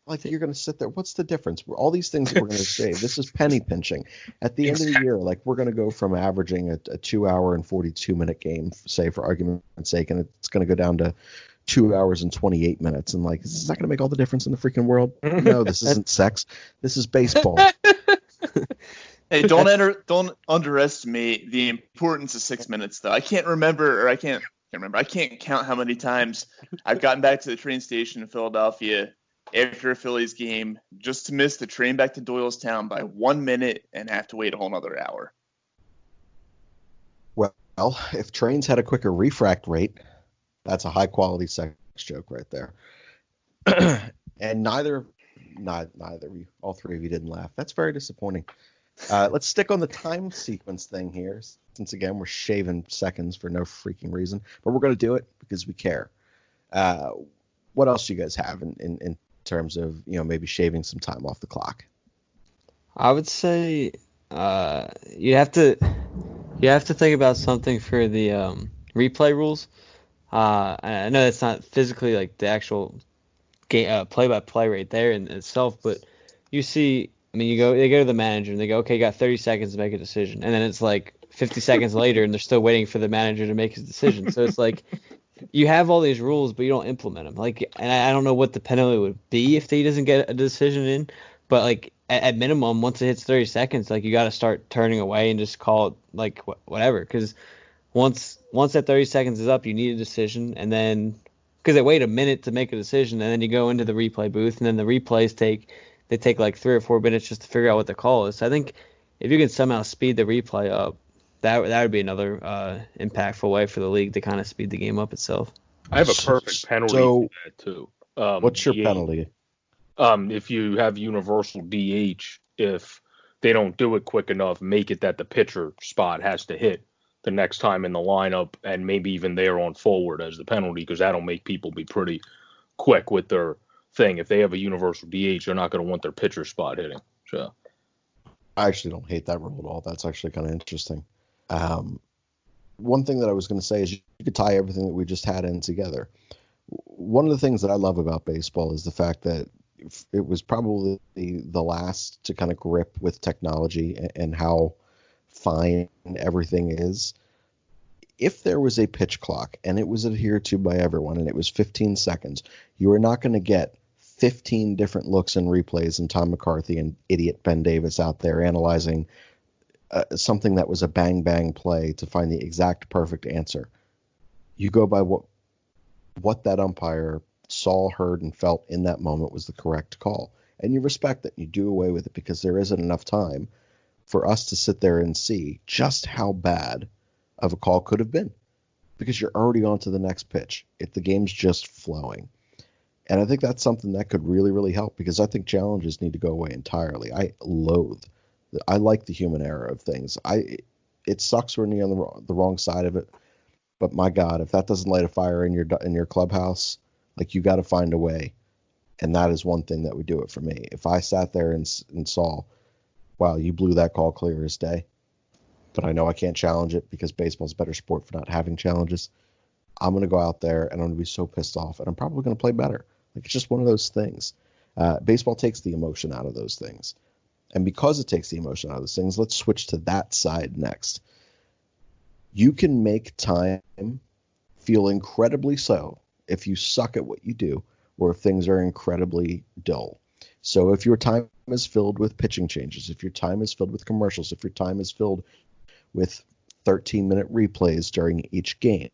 Like you're going to sit there. What's the difference? All these things that we're going to shave. This is penny pinching. At the end of the year, like we're going to go from averaging a 2 hour and 42-minute game, say for argument's sake, and it's going to go down to 2 hours and 28 minutes. And like, is that going to make all the difference in the freaking world? No, this isn't sex. This is baseball. Hey, don't underestimate the importance of 6 minutes, though. I can't count how many times I've gotten back to the train station in Philadelphia after a Phillies game just to miss the train back to Doylestown by 1 minute and have to wait a whole nother hour. Well, if trains had a quicker refract rate, that's a high quality sex joke right there. And neither of you, all three of you didn't laugh. That's very disappointing. Let's stick on the time sequence thing here, since again we're shaving seconds for no freaking reason, but we're going to do it because we care. What else do you guys have in terms of maybe shaving some time off the clock? I would say you have to think about something for the replay rules. I know that's not physically like the actual game play-by-play right there in itself, but you see. I mean, they go to the manager and they go, okay, you got 30 seconds to make a decision. And then it's like 50 seconds later and they're still waiting for the manager to make his decision. So it's like you have all these rules, but you don't implement them. Like, and I don't know what the penalty would be if he doesn't get a decision in, but like at minimum, once it hits 30 seconds, like you got to start turning away and just call it like whatever. Because once that 30 seconds is up, you need a decision. And then because they wait a minute to make a decision and then you go into the replay booth and then the replays take like 3 or 4 minutes just to figure out what the call is. So I think if you can somehow speed the replay up, that would be another impactful way for the league to kind of speed the game up itself. I have a perfect penalty for that, too. What's your penalty? If you have universal DH, if they don't do it quick enough, make it that the pitcher spot has to hit the next time in the lineup and maybe even there on forward as the penalty, because that'll make people be pretty quick with their thing. If they have a universal DH, they're not going to want their pitcher spot hitting. So I actually don't hate that rule at all. That's actually kind of interesting. One thing that I was going to say is you could tie everything that we just had in together. One of the things that I love about baseball is the fact that it was probably the last to kind of grip with technology and how fine everything is. If there was a pitch clock and it was adhered to by everyone and it was 15 seconds, you are not going to get 15 different looks and replays and Tom McCarthy and idiot Ben Davis out there analyzing something that was a bang bang play to find the exact perfect answer. You go by what that umpire saw, heard, and felt in that moment was the correct call. And you respect that. You do away with it because there isn't enough time for us to sit there and see just how bad of a call could have been, because you're already on to the next pitch. If the game's just flowing. And I think that's something that could really, really help, because I think challenges need to go away entirely. I like the human error of things. It sucks when you're on the wrong side of it, but my God, if that doesn't light a fire in your clubhouse, like, you got to find a way. And that is one thing that would do it for me. If I sat there and saw, wow, you blew that call clear as day, but I know I can't challenge it because baseball's a better sport for not having challenges, I'm going to go out there and I'm going to be so pissed off, and I'm probably going to play better. Like, it's just one of those things. Baseball takes the emotion out of those things. And because it takes the emotion out of those things, let's switch to that side next. You can make time feel incredibly so if you suck at what you do, or if things are incredibly dull. So if your time is filled with pitching changes, if your time is filled with commercials, if your time is filled with 13-minute replays during each game,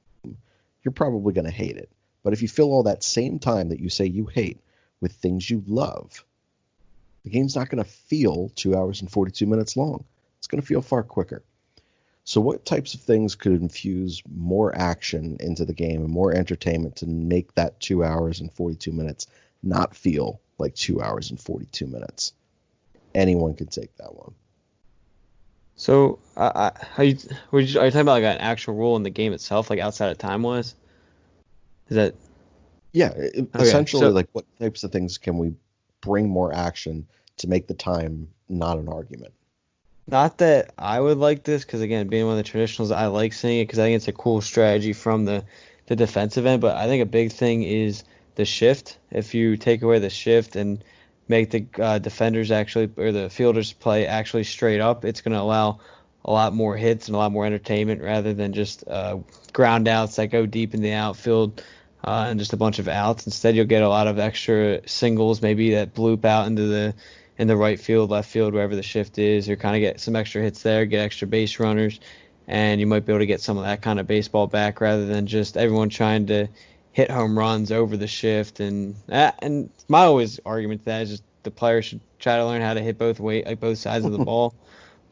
you're probably going to hate it. But if you fill all that same time that you say you hate with things you love, the game's not going to feel 2 hours and 42 minutes long. It's going to feel far quicker. So what types of things could infuse more action into the game and more entertainment to make that 2 hours and 42 minutes not feel like 2 hours and 42 minutes? Anyone could take that one. So, are you talking about like an actual rule in the game itself, like outside of time was? Is that? Yeah, essentially, so, like, what types of things can we bring more action to make the time not an argument? Not that I would like this, because again, being one of the traditionals, I like seeing it because I think it's a cool strategy from the defensive end. But I think a big thing is the shift. If you take away the shift and make the defenders actually, or the fielders play actually straight up, it's going to allow a lot more hits and a lot more entertainment rather than just ground outs that go deep in the outfield and just a bunch of outs. Instead, you'll get a lot of extra singles, maybe that bloop out into the right field, left field, wherever the shift is, or kind of get some extra hits there, get extra base runners, and you might be able to get some of that kind of baseball back rather than just everyone trying to hit home runs over the shift. And my always argument to that is just the player should try to learn how to hit both sides of the ball.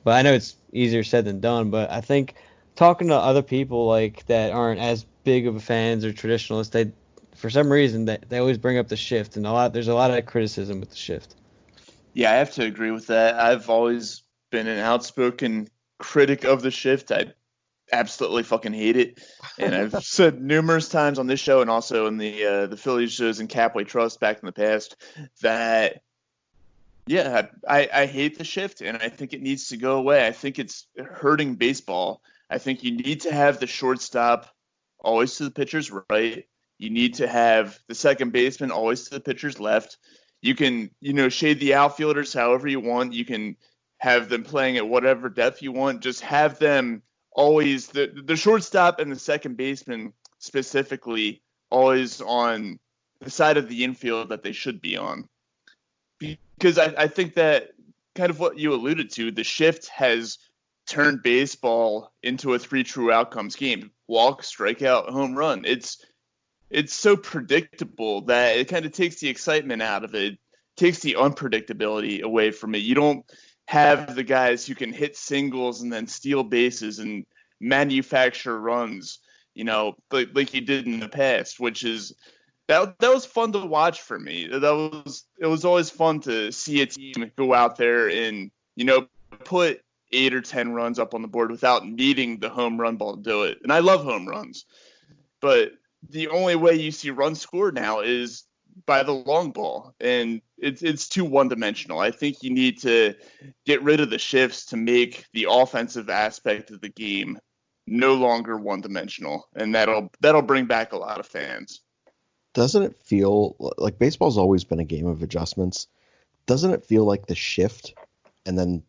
But I know it's easier said than done. But I think talking to other people like that aren't as big of a fans or traditionalists, they for some reason they always bring up the shift, and there's a lot of criticism with the shift. Yeah, I have to agree with that. I've always been an outspoken critic of the shift. I absolutely fucking hate it. And I've said numerous times on this show and also in the Phillies shows and Capway Trust back in the past that, yeah, I hate the shift, and I think it needs to go away. I think it's hurting baseball. I think you need to have the shortstop always to the pitcher's right. You need to have the second baseman always to the pitcher's left. You can, shade the outfielders however you want. You can have them playing at whatever depth you want. Just have them always, the shortstop and the second baseman specifically, always on the side of the infield that they should be on. Because I think that kind of what you alluded to, the shift has turned baseball into a 3 true outcomes game. Walk, strikeout, home run. It's so predictable that it kind of takes the excitement out of it, takes the unpredictability away from it. You don't have the guys who can hit singles and then steal bases and manufacture runs, like you did in the past, which is that was fun to watch for me. It was always fun to see a team go out there and, put 8 or 10 runs up on the board without needing the home run ball to do it. And I love home runs, but the only way you see runs scored now is by the long ball, and it's too one-dimensional. I think you need to get rid of the shifts to make the offensive aspect of the game no longer one-dimensional, and that'll bring back a lot of fans. Doesn't it feel like baseball's always been a game of adjustments? Doesn't it feel like the shift and then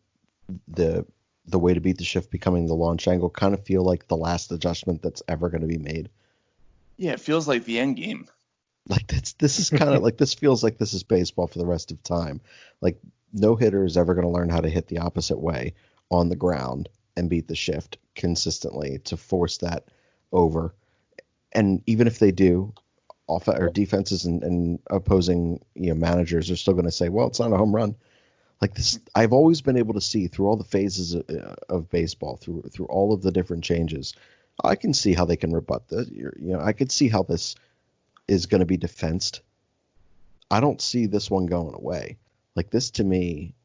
the way to beat the shift becoming the launch angle kind of feel like the last adjustment that's ever going to be made? Yeah, it feels like the end game. Like this is kind of like, this feels like this is baseball for the rest of time. Like no hitter is ever going to learn how to hit the opposite way on the ground and beat the shift consistently to force that over. And even if they do, or defenses and opposing managers are still going to say, well, it's not a home run. Like this, I've always been able to see through all the phases of baseball, through all of the different changes. I can see how they can rebut this. I could see how this is going to be defensed. I don't see this one going away. Like this to me,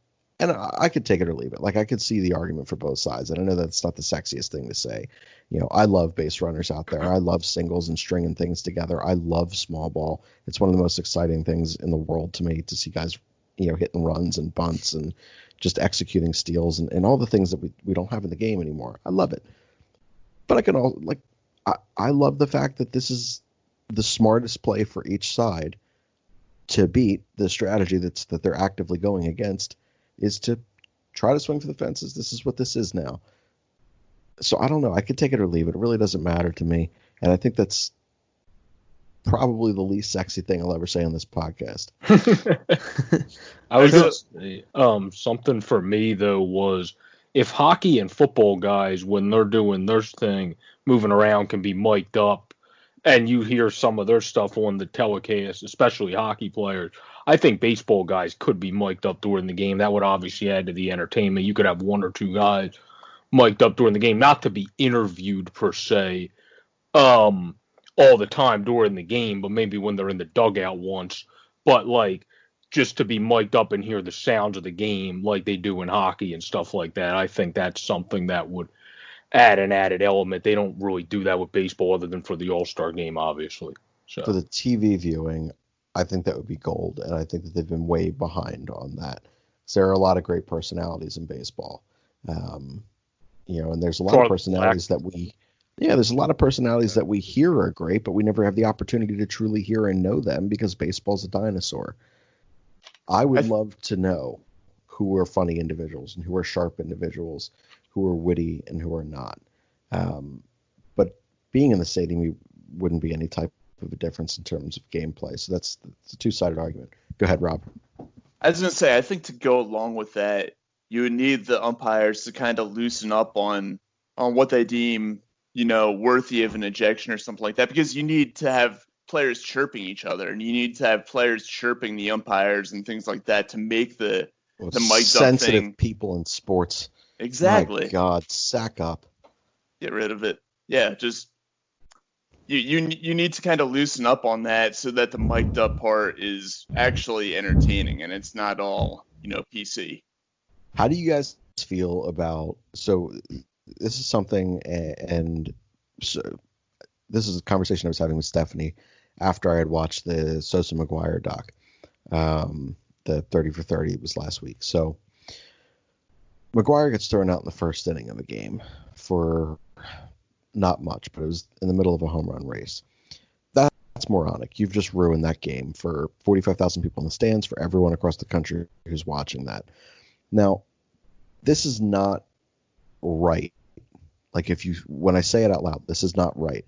and I could take it or leave it. Like I could see the argument for both sides. And I know that's not the sexiest thing to say. I love base runners out there. I love singles and stringing things together. I love small ball. It's one of the most exciting things in the world to me to see guys, hitting runs and bunts and just executing steals and all the things that we don't have in the game anymore. I love it. But I love the fact that this is the smartest play for each side to beat the strategy that they're actively going against is to try to swing for the fences. This is what this is now. So I don't know. I could take it or leave it. It really doesn't matter to me. And I think that's probably the least sexy thing I'll ever say on this podcast. I was just something for me though was if hockey and football guys, when they're doing their thing, moving around, can be mic'd up, and you hear some of their stuff on the telecast, especially hockey players, I think baseball guys could be mic'd up during the game. That would obviously add to the entertainment. You could have one or two guys mic'd up during the game, not to be interviewed per se, all the time during the game, but maybe when they're in the dugout once. But like just to be mic'd up and hear the sounds of the game like they do in hockey and stuff like that. I think that's something that would add an added element. They don't really do that with baseball other than for the All-Star game, obviously. So for the TV viewing, I think that would be gold, and I think that they've been way behind on that. So there are a lot of great personalities in baseball, and there's a lot of personalities there's a lot of personalities that we hear are great, but we never have the opportunity to truly hear and know them because baseball's a dinosaur. I would love to know who are funny individuals and who are sharp individuals, who are witty and who are not. But being in the stadium wouldn't be any type of a difference in terms of gameplay. So that's a two-sided argument. Go ahead, Rob. I was going to say, I think to go along with that, you would need the umpires to kind of loosen up on what they deem, worthy of an ejection or something like that, because you need to have players chirping each other, and you need to have players chirping the umpires and things like that to make the mic'd up sensitive thing. People in sports. Exactly. My God, sack up. Get rid of it. Yeah, just you need to kind of loosen up on that so that the mic'd up part is actually entertaining and it's not all, PC. How do you guys feel about, so this is something, and so this is a conversation I was having with Stephanie after I had watched the Sosa McGuire doc, the 30 for 30 was last week. So McGuire gets thrown out in the first inning of a game for not much, but it was in the middle of a home run race. That's moronic. You've just ruined that game for 45,000 people in the stands, for everyone across the country who's watching that. Now, this is not right. Like when I say it out loud, this is not right.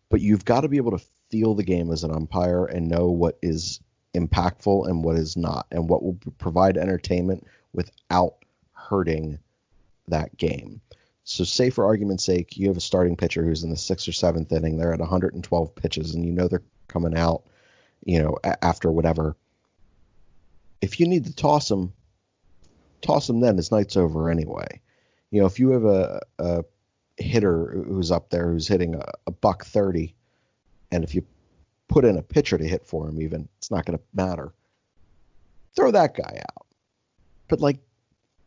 But you've got to be able to feel the game as an umpire and know what is impactful and what is not, and what will provide entertainment without hurting that game. So say for argument's sake, you have a starting pitcher who's in the 6th or 7th inning, they're at 112 pitches, and they're coming out, after whatever. If you need to toss them then. His night's over anyway. If you have a hitter who's up there who's hitting a $130, and if you put in a pitcher to hit for him, even, it's not going to matter. Throw that guy out. But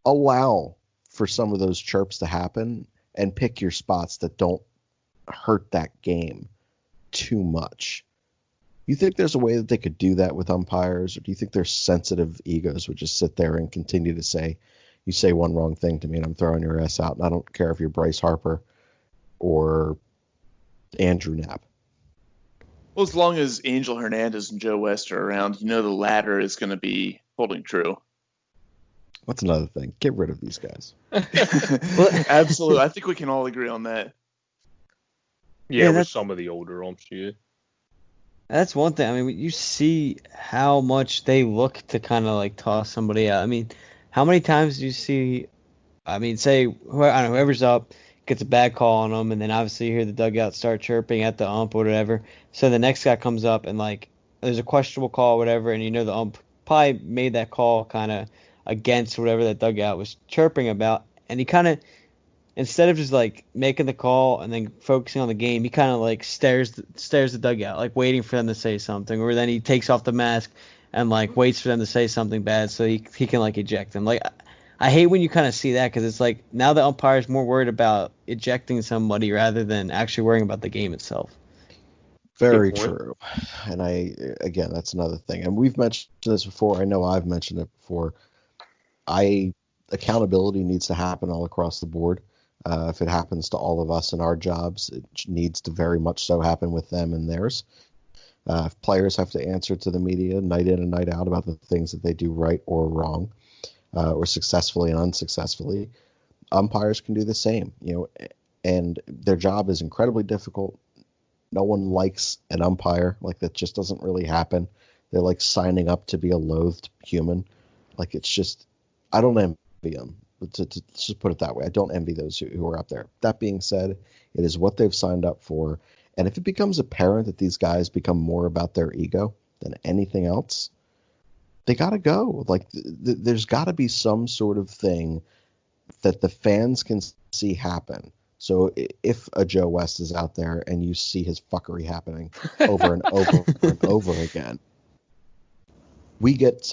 allow for some of those chirps to happen and pick your spots that don't hurt that game too much. You think there's a way that they could do that with umpires, or do you think their sensitive egos would just sit there and continue to say, you say one wrong thing to me and I'm throwing your ass out, and I don't care if you're Bryce Harper or Andrew Knapp? Well, as long as Angel Hernandez and Joe West are around, the latter is going to be holding true. What's another thing? Get rid of these guys. Absolutely. I think we can all agree on that. Yeah, with that's some of the older umps, yeah. that's one thing. I mean, you see how much they look to kind of like toss somebody out. I mean, how many times do you see? I mean, say I don't know, whoever's up gets a bad call on them, and then obviously you hear the dugout start chirping at the ump or whatever. So the next guy comes up and like there's a questionable call or whatever, and you know the ump probably made that call kind of against whatever that dugout was chirping about, and he kind of instead of just like making the call and then focusing on the game, he kind of like stares the dugout, like waiting for them to say something, or then he takes off the mask and like waits for them to say something bad so he can like eject them. Like I hate when you kind of see that because it's like now the umpire's more worried about ejecting somebody rather than actually worrying about the game itself. Very Good point. true. And again, that's another thing. And we've mentioned this before. I know I've mentioned it before. Accountability needs to happen all across the board. If it happens to all of us in our jobs, it needs to very much so happen with them and theirs. If players have to answer to the media night in and night out about the things that they do right or wrong, or successfully and unsuccessfully, umpires can do the same. And their job is incredibly difficult. No one likes an umpire. Like, that just doesn't really happen. They're like signing up to be a loathed human. Like, it's just, I don't envy them. To just put it that way, I don't envy those who are up there. That being said, it is what they've signed up for. And if it becomes apparent that these guys become more about their ego than anything else, they got to go. Like, there's got to be some sort of thing that the fans can see happen. So if a Joe West is out there and you see his fuckery happening over and over and over again, we get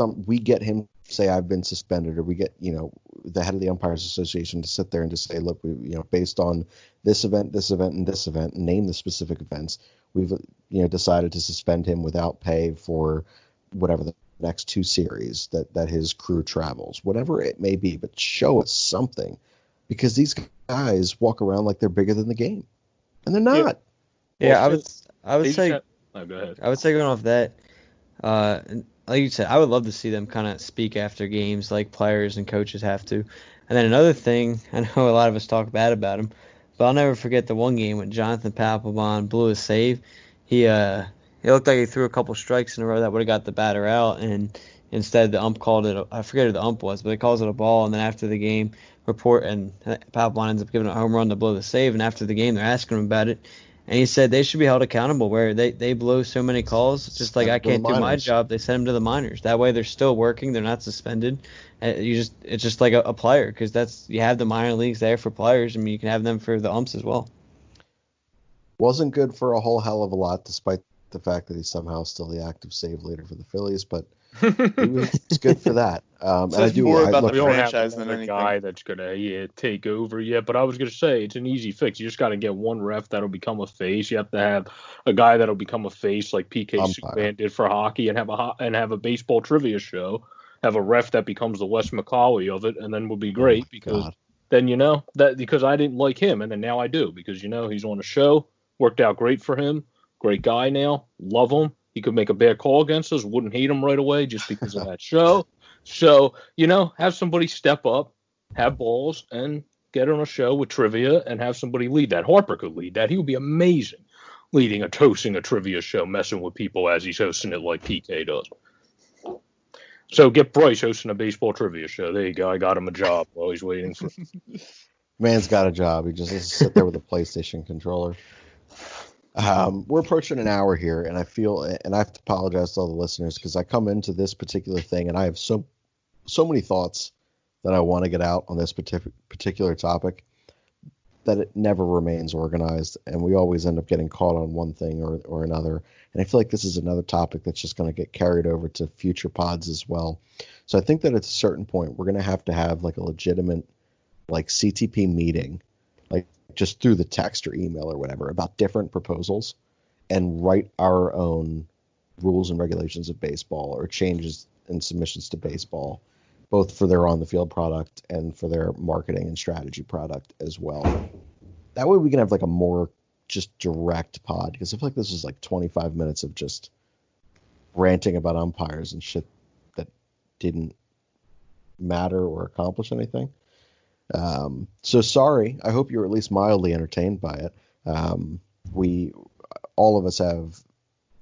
him to say I've been suspended, or we get the head of the Umpires Association to sit there and to say, look, based on this event, and this event, and name the specific events, we've decided to suspend him without pay for whatever the next 2 series that his crew travels, whatever it may be, but show us something, because these guys walk around like they're bigger than the game, and they're not. Yeah, Well, I would say oh, go ahead. I would say going off that, and like you said, I would love to see them kind of speak after games like players and coaches have to. And then another thing, I know a lot of us talk bad about him, but I'll never forget the one game when Jonathan Papelbon blew a save. He looked like he threw a couple strikes in a row that would have got the batter out, and instead the ump called it, I forget who the ump was, but he calls it a ball, and then after the game and Papelbon ends up giving a home run to blow the save, and after the game they're asking him about it. And he said they should be held accountable where they blow so many calls. It's just like I can't do my job. They send them to the minors. That way they're still working. They're not suspended. It's just like a player, because you have the minor leagues there for players. I mean, you can have them for the umps as well. Wasn't good for a whole hell of a lot, despite the fact that he's somehow still the active save leader for the Phillies, but it's good for that. And I do more about look, the We don't have franchise than another anything. guy that's gonna take over yet. But I was gonna say it's an easy fix. You just got to get one ref that'll become a face. You have to have a guy that'll become a face like PK Subban did for hockey, and have a baseball trivia show. Have a ref that becomes the Wes Macaulay of it, and then would be great because God. then that because I didn't like him, and then now I do because he's on a show. Worked out great for him. Great guy now. Love him. He could make a bad call against us. Wouldn't hate him right away just because of that show. So, have somebody step up, have balls, and get on a show with trivia and have somebody lead that. Harper could lead that. He would be amazing hosting a trivia show, messing with people as he's hosting it like PK does. So get Bryce hosting a baseball trivia show. There you go. I got him a job while he's waiting for Man's got a job. He just has to sit there with a PlayStation controller. We're approaching an hour here, and I have to apologize to all the listeners because I come into this particular thing and I have so many thoughts that I want to get out on this particular topic that it never remains organized, and we always end up getting caught on one thing or another. And I feel like this is another topic that's just going to get carried over to future pods as well. So I think that at a certain point we're going to have like a legitimate like CTP meeting, like just through the text or email or whatever, about different proposals and write our own rules and regulations of baseball or changes and submissions to baseball, both for their on-the-field product and for their marketing and strategy product as well. That way we can have like a more just direct pod, because I feel like this is like 25 minutes of just ranting about umpires and shit that didn't matter or accomplish anything. So sorry. I hope you're at least mildly entertained by it. All of us have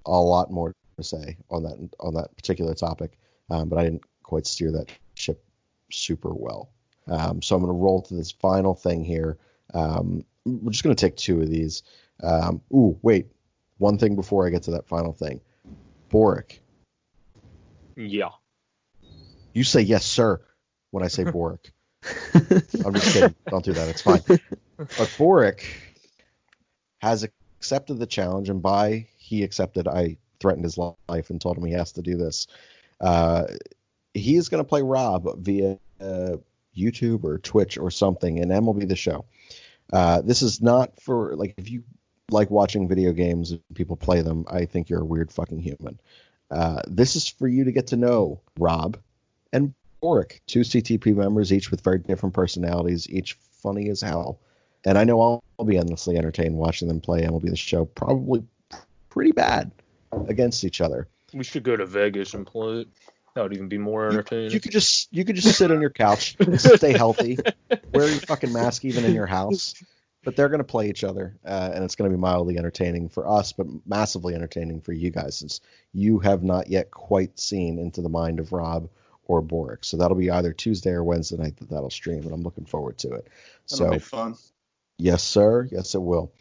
a lot more to say on that particular topic, but I didn't quite steer that ship super well. So I'm going to roll to this final thing here. We're just going to take two of these. Wait. One thing before I get to that final thing. Boric. Yeah. You say yes, sir, when I say Boric. I'm just kidding. Don't do that. It's fine. But Boric has accepted the challenge, and by he accepted, I threatened his life and told him he has to do this. He is going to play Rob via YouTube or Twitch or something in MLB The Show. This is not for, like, if you like watching video games and people play them, I think you're a weird fucking human. This is for you to get to know Rob and Boric, two CTP members, each with very different personalities, each funny as hell. And I know I'll be endlessly entertained watching them play MLB The Show, probably pretty bad against each other. We should go to Vegas and play it. That would even be more entertaining. You could just sit on your couch, stay healthy, wear your fucking mask even in your house. But they're going to play each other, and it's going to be mildly entertaining for us, but massively entertaining for you guys, since you have not yet quite seen into the mind of Rob or Boric. So that'll be either Tuesday or Wednesday night that'll stream, and I'm looking forward to it. That'll be fun. Yes, sir. Yes, it will.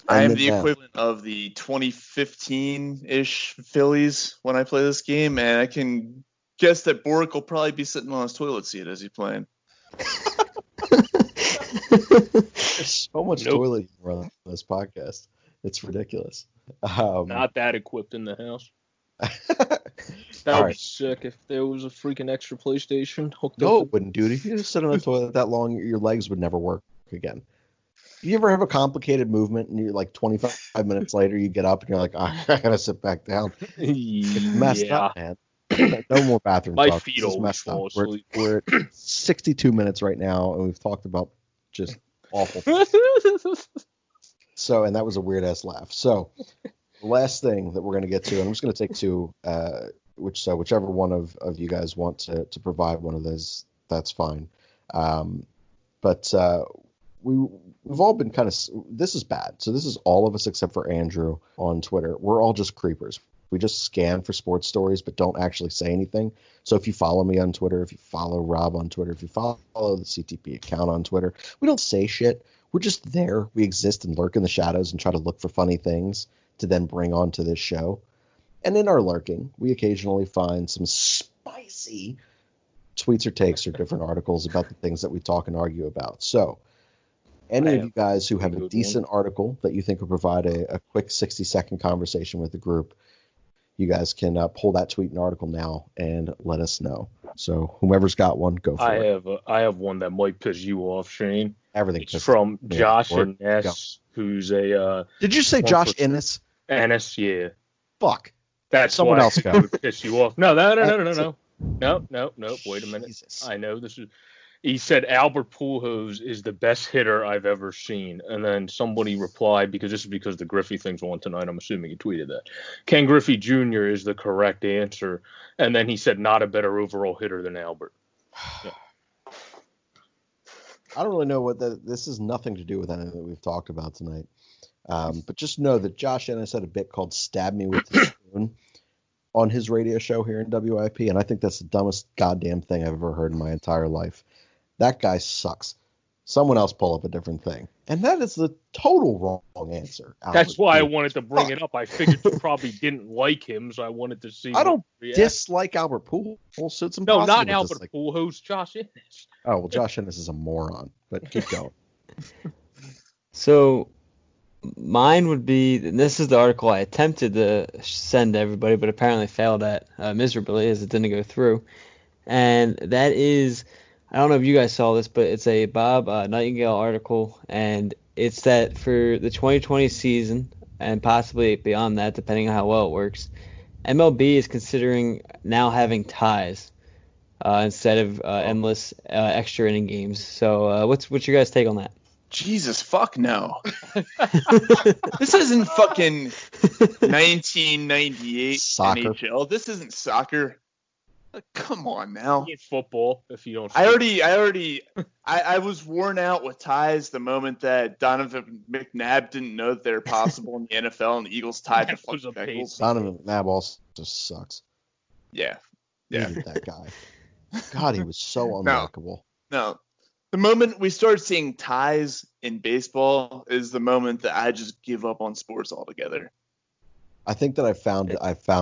I am the equivalent of the 2015-ish Phillies when I play this game, and I can guess that Boric will probably be sitting on his toilet seat as he's playing. There's so much toilet humor on this podcast. It's ridiculous. Not that equipped in the house. That would be sick if there was a freaking extra PlayStation hooked up. No, it wouldn't, dude. If you just sit on the toilet that long, your legs would never work again. You ever have a complicated movement and you're like 25 minutes later you get up and you're like, I gotta sit back down. It's messed up, man. No more bathroom My talk. feet always fall asleep. We're at 62 minutes right now, and we've talked about just awful So, and that was a weird ass laugh. So, the last thing that we're going to get to, and I'm just going to take two, whichever one of you guys want to provide one of those, that's fine. But we've all been kind of, this is bad. So this is all of us except for Andrew on Twitter. We're all just creepers. We just scan for sports stories, but don't actually say anything. So if you follow me on Twitter, if you follow Rob on Twitter, if you follow the CTP account on Twitter, we don't say shit. We're just there. We exist and lurk in the shadows and try to look for funny things to then bring onto this show. And in our lurking, we occasionally find some spicy tweets or takes or different articles about the things that we talk and argue about. So any of you guys who have a decent article that you think will provide a quick 60-second conversation with the group, you guys can pull that tweet and article now and let us know. So whomever's got one, go for it. I have one that might piss you off, Shane. Everything. It's from Josh Innes, who's a. Did you say Josh Innes? Innes, yeah. Fuck. That's someone else go. Would piss you off. No. No. Wait a minute. Jesus. I know this is. He said Albert Pujols is the best hitter I've ever seen. And then somebody replied, because this is because the Griffey thing's on tonight, I'm assuming he tweeted that. Ken Griffey Jr. is the correct answer. And then he said not a better overall hitter than Albert. Yeah. I don't really know what this has nothing to do with anything that we've talked about tonight. But just know that Josh Ennis had a bit called Stab Me With the Spoon on his radio show here in WIP. And I think that's the dumbest goddamn thing I've ever heard in my entire life. That guy sucks. Someone else pull up a different thing. And that is the total wrong answer. That's why I wanted to bring it up. I figured you probably didn't like him, so I wanted to see. I don't dislike Albert Pujols. So it's impossible. No, not Albert Pujols, Josh Innes. Oh, well, Josh Innes is a moron, but keep going. So mine would be, and this is the article I attempted to send to everybody, but apparently failed at miserably as it didn't go through. And that is, I don't know if you guys saw this, but it's a Bob Nightingale article, and it's that for the 2020 season, and possibly beyond that, depending on how well it works. MLB is considering now having ties instead of endless extra inning games. So what's your guys' take on that? Jesus, fuck no. This isn't fucking 1998 Soccer. NHL. This isn't soccer. Come on now. It's football. If you don't, I was worn out with ties the moment that Donovan McNabb didn't know that they're possible in the NFL and the Eagles tied the fucking Bengals. Donovan McNabb also just sucks. Yeah. Hated that guy. God, he was so unlikable. No. The moment we start seeing ties in baseball is the moment that I just give up on sports altogether. I think that I found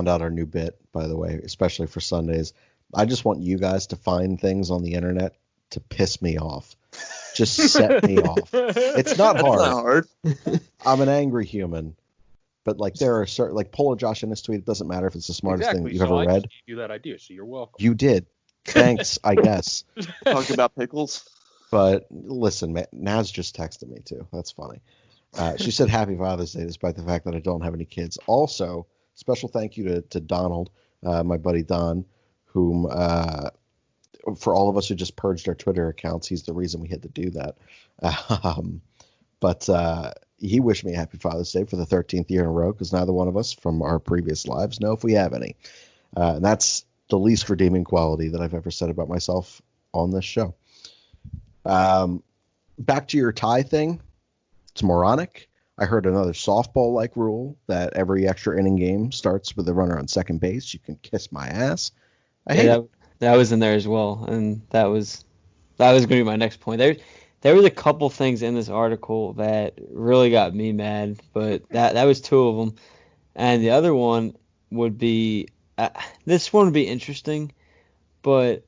out our new bit, by the way, especially for Sundays. I just want you guys to find things on the internet to piss me off. Just set me off. It's not hard. Not hard. I'm an angry human. But like there are certain, like Polo Josh in this tweet, it doesn't matter if it's the smartest thing that you've ever read. I just gave you that idea, so you're welcome. You did. Thanks, I guess. Talk about pickles. But listen, man, Naz just texted me too. That's funny. She said Happy Father's Day despite the fact that I don't have any kids. Also, special thank you to Donald, my buddy Don, whom for all of us who just purged our Twitter accounts, he's the reason we had to do that. But he wished me a Happy Father's Day for the 13th year in a row because neither one of us from our previous lives know if we have any. And that's the least redeeming quality that I've ever said about myself on this show. Back to your tie thing. It's moronic. I heard another softball-like rule that every extra inning game starts with a runner on second base. You can kiss my ass. I hate it. That was in there as well, and that was going to be my next point. There was a couple things in this article that really got me mad, but that was two of them. And the other one would be this one would be interesting, but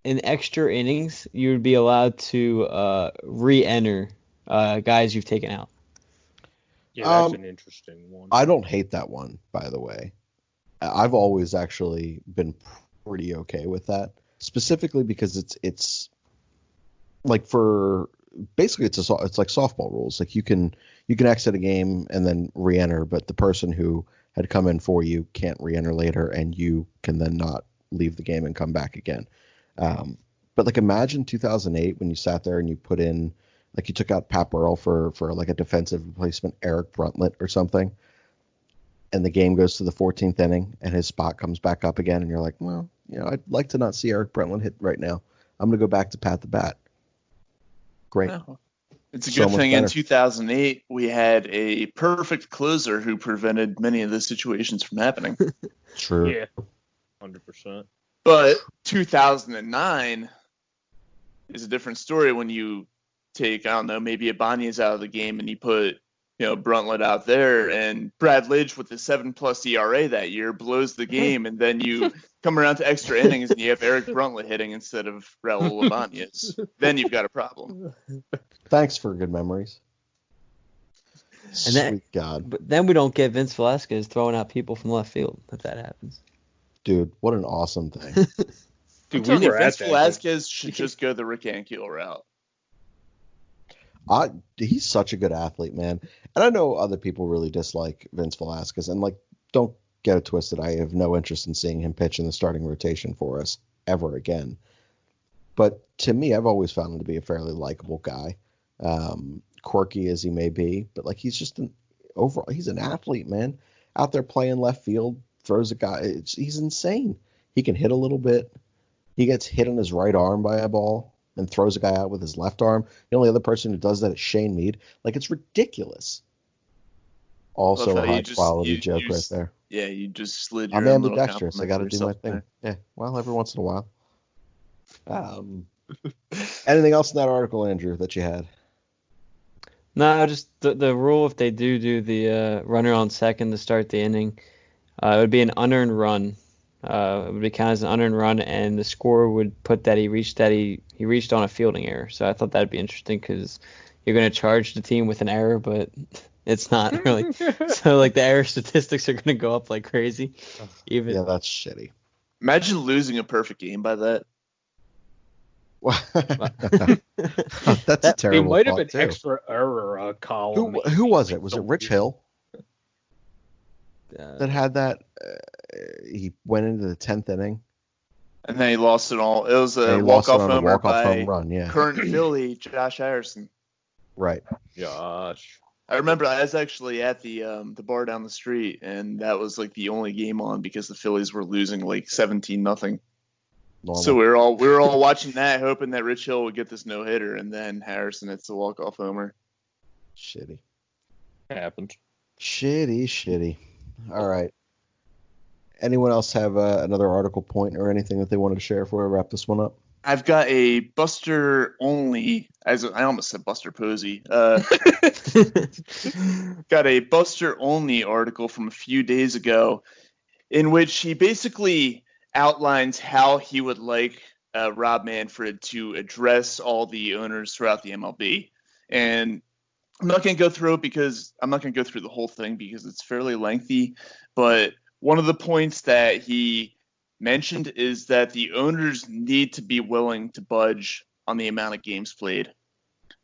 in extra innings, you would be allowed to re-enter guys you've taken out. Yeah, that's an interesting one. I don't hate that one, by the way. I've always actually been pretty okay with that, specifically because it's like basically it's like softball rules. Like you can exit a game and then re-enter, but the person who had come in for you can't re-enter later, and you can then not leave the game and come back again. But like imagine 2008 when you sat there and you put in, like you took out Pat Burrell for like a defensive replacement, Eric Bruntlett or something, and the game goes to the 14th inning and his spot comes back up again, and you're like, well, I'd like to not see Eric Bruntlett hit right now. I'm going to go back to Pat the Bat. Great. No. It's a good thing in 2008 we had a perfect closer who prevented many of the situations from happening. True. Yeah, 100%. But 2009 is a different story when you take, I don't know, maybe Ibanez out of the game and you put, Bruntlett out there, and Brad Lidge with the 7+ ERA that year blows the game, and then you come around to extra innings and you have Eric Bruntlett hitting instead of Raul Ibanez. Then you've got a problem. Thanks for good memories. Sweet God. But then we don't get Vince Velasquez throwing out people from left field if that happens. Dude, what an awesome thing. Dude, we were Vince Velasquez should just go the Rick Ankiel route. He's such a good athlete, man. And I know other people really dislike Vince Velasquez, and like, don't get it twisted. I have no interest in seeing him pitch in the starting rotation for us ever again. But to me, I've always found him to be a fairly likable guy, quirky as he may be. But like, he's just he's an athlete, man. Out there playing left field, throws a guy. He's insane. He can hit a little bit. He gets hit on his right arm by a ball and throws a guy out with his left arm. The only other person who does that is Shane Mead. Like, it's ridiculous. Also a high-quality joke right there. Yeah, you just slid your I'm own little ambidextrous. I got to do my thing. There. Yeah, well, every once in a while. Anything else in that article, Andrew, that you had? No, just the rule, if they do the runner on second to start the inning, it would be an unearned run. It would be counted as an unearned run, and the scorer would put that he reached on a fielding error. So I thought that'd be interesting because you're going to charge the team with an error, but it's not really. So like the error statistics are going to go up like crazy. Yeah, that's shitty. Imagine losing a perfect game by that. That's a terrible. It might have been extra error column. Who was it? Was it Rich Hill? that had that? He went into the 10th inning. And then he lost it all. It was And a he lost it walk-off on a homer walk-off by home run, yeah. current Philly Josh Harrison. Right. Gosh. I remember I was actually at the bar down the street, and that was like the only game on because the Phillies were losing like 17-0. So we were all watching that, hoping that Rich Hill would get this no hitter, and then Harrison hits the walk-off homer. Shitty. Happens. Shitty. All right. Anyone else have another article point or anything that they wanted to share before we wrap this one up? I've got a Buster only, as I almost said Buster Posey. Got a Buster only article from a few days ago, in which he basically outlines how he would like Rob Manfred to address all the owners throughout the MLB. And I'm not going to go through the whole thing because it's fairly lengthy, but one of the points that he mentioned is that the owners need to be willing to budge on the amount of games played.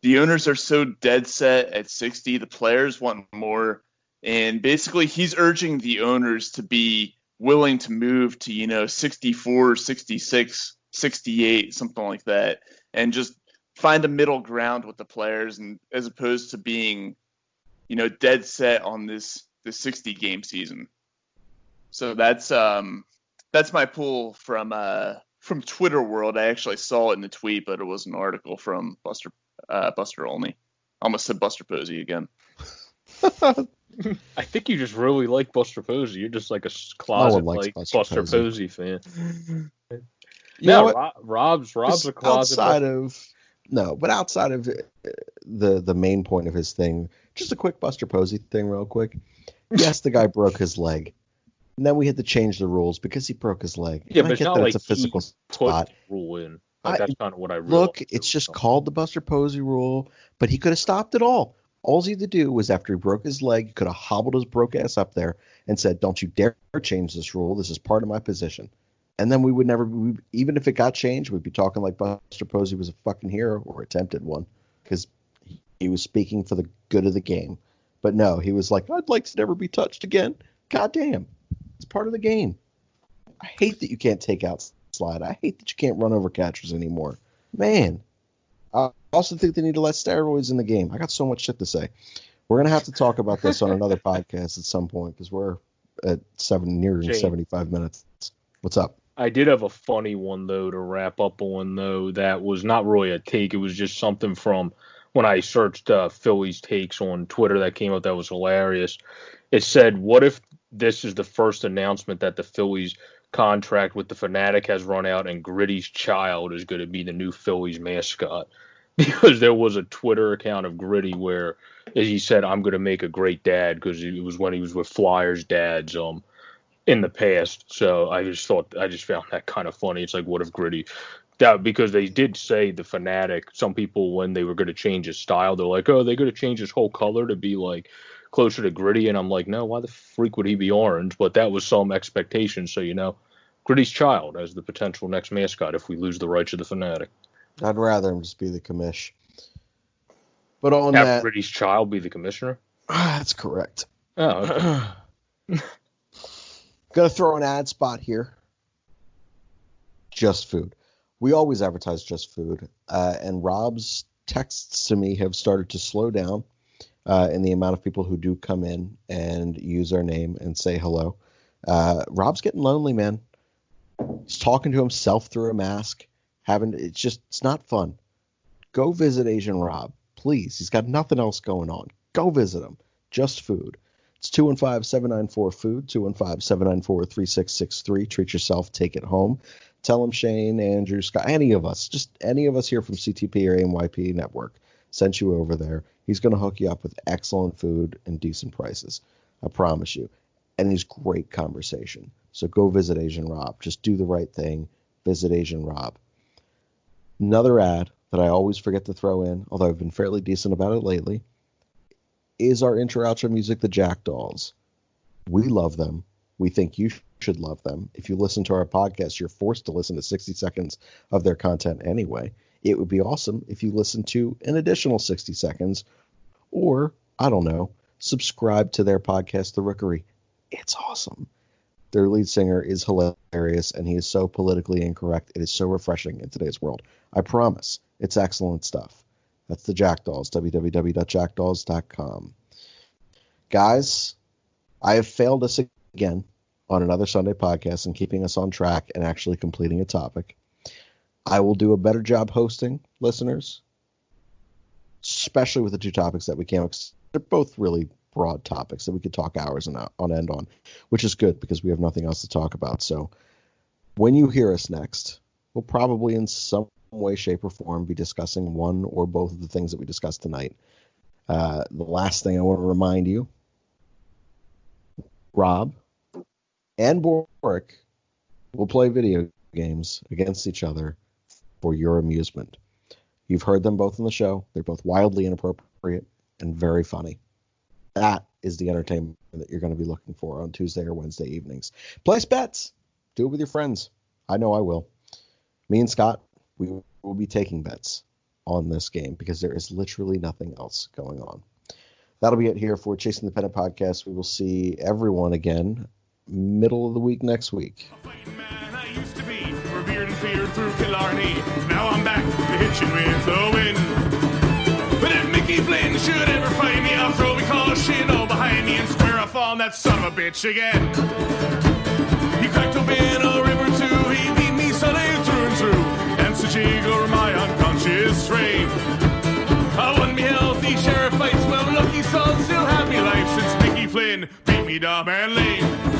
The owners are so dead set at 60, the players want more, and basically he's urging the owners to be willing to move to, 64, 66, 68, something like that, and just find a middle ground with the players, and as opposed to being, dead set on this 60 game season. So that's my pull from Twitter world. I actually saw it in the tweet, but it was an article from Buster only. Almost said Buster Posey again. I think you just really like Buster Posey. You're just like a closet Buster Posey fan. Rob's a closet. Outside of the main point of his thing, just a quick Buster Posey thing real quick. Yes, the guy broke his leg. And then we had to change the rules because he broke his leg. Yeah, but it's not like it's a physical spot. Rule in. That's kind of what I realized. Look, it's just called the Buster Posey rule, but he could have stopped it all. All he had to do was after he broke his leg, he could have hobbled his broke ass up there and said, "Don't you dare change this rule. This is part of my position." And then we would never, even if it got changed, we'd be talking like Buster Posey was a fucking hero or attempted one because he was speaking for the good of the game. But no, he was like, "I'd like to never be touched again." God damn. It's part of the game. I hate that you can't take out slide. I hate that you can't run over catchers anymore. Man. I also think they need to let steroids in the game. I got so much shit to say. We're going to have to talk about this on another podcast at some point because we're at nearing 75 minutes. What's up? I did have a funny one, though, to wrap up on, though, that was not really a take. It was just something from when I searched Phillies takes on Twitter that came up that was hilarious. It said, what if this is the first announcement that the Phillies contract with the Fanatic has run out and Gritty's child is going to be the new Phillies mascot? Because there was a Twitter account of Gritty where he said, "I'm going to make a great dad," because it was when he was with Flyers dads in the past. So I just found that kind of funny. It's like, what if Gritty that, because they did say the Fanatic, some people when they were going to change his style, they're like, oh, they're going to change his whole color to be like closer to Gritty, and I'm like, no, why the freak would he be orange? But that was some expectation, so Gritty's child as the potential next mascot if we lose the rights of the Fanatic. I'd rather him just be the commish. But on Have that, Gritty's child be the commissioner? That's correct. Oh, okay. Gonna throw an ad spot here. Just Food. We always advertise Just Food, and Rob's texts to me have started to slow down in the amount of people who do come in and use our name and say hello. Rob's getting lonely, man. He's talking to himself through a mask. It's not fun. Go visit Asian Rob, please. He's got nothing else going on. Go visit him. Just Food. It's 215-794-FOOD, 215-794-3663. Treat yourself, take it home. Tell him Shane, Andrew, Scott, any of us here from CTP or AMYP Network sent you over there. He's going to hook you up with excellent food and decent prices. I promise you. And he's great conversation. So go visit Asian Rob. Just do the right thing. Visit Asian Rob. Another ad that I always forget to throw in, although I've been fairly decent about it lately, is our intro-outro music, the Jackdaws. We love them. We think you should love them. If you listen to our podcast, you're forced to listen to 60 seconds of their content anyway. It would be awesome if you listened to an additional 60 seconds or, I don't know, subscribe to their podcast, The Rookery. It's awesome. Their lead singer is hilarious, and he is so politically incorrect. It is so refreshing in today's world. I promise. It's excellent stuff. That's the Jackdolls, www.jackdolls.com. Guys, I have failed us again on another Sunday podcast and keeping us on track and actually completing a topic. I will do a better job hosting, listeners, especially with the two topics that we came up with. They're both really broad topics that we could talk hours on end on, which is good because we have nothing else to talk about. So when you hear us next, we'll probably in some way, shape, or form be discussing one or both of the things that we discussed tonight. The last thing I want to remind you, Rob and Boric will play video games against each other for your amusement. You've heard them both on the show. They're both wildly inappropriate and very funny. That is the entertainment that you're going to be looking for on Tuesday or Wednesday evenings. Place bets. Do it with your friends. I know I will. Me and Scott, we will be taking bets on this game because there is literally nothing else going on. That'll be it here for Chasing the Pennant podcast. We will see everyone again middle of the week next week. A fighting man I used to be, revered and feared through Killarney. Now I'm back to hitching with the wind. But if Mickey Flynn should ever find me, I'll throw me caution all behind me and square off on that son of a bitch again. He cracked open a river too, he beat me Sunday through and through, and such over my unconscious frame. I won me healthy sheriff fights, well lucky son, still have me life since Mickey Flynn beat me dumb and lame.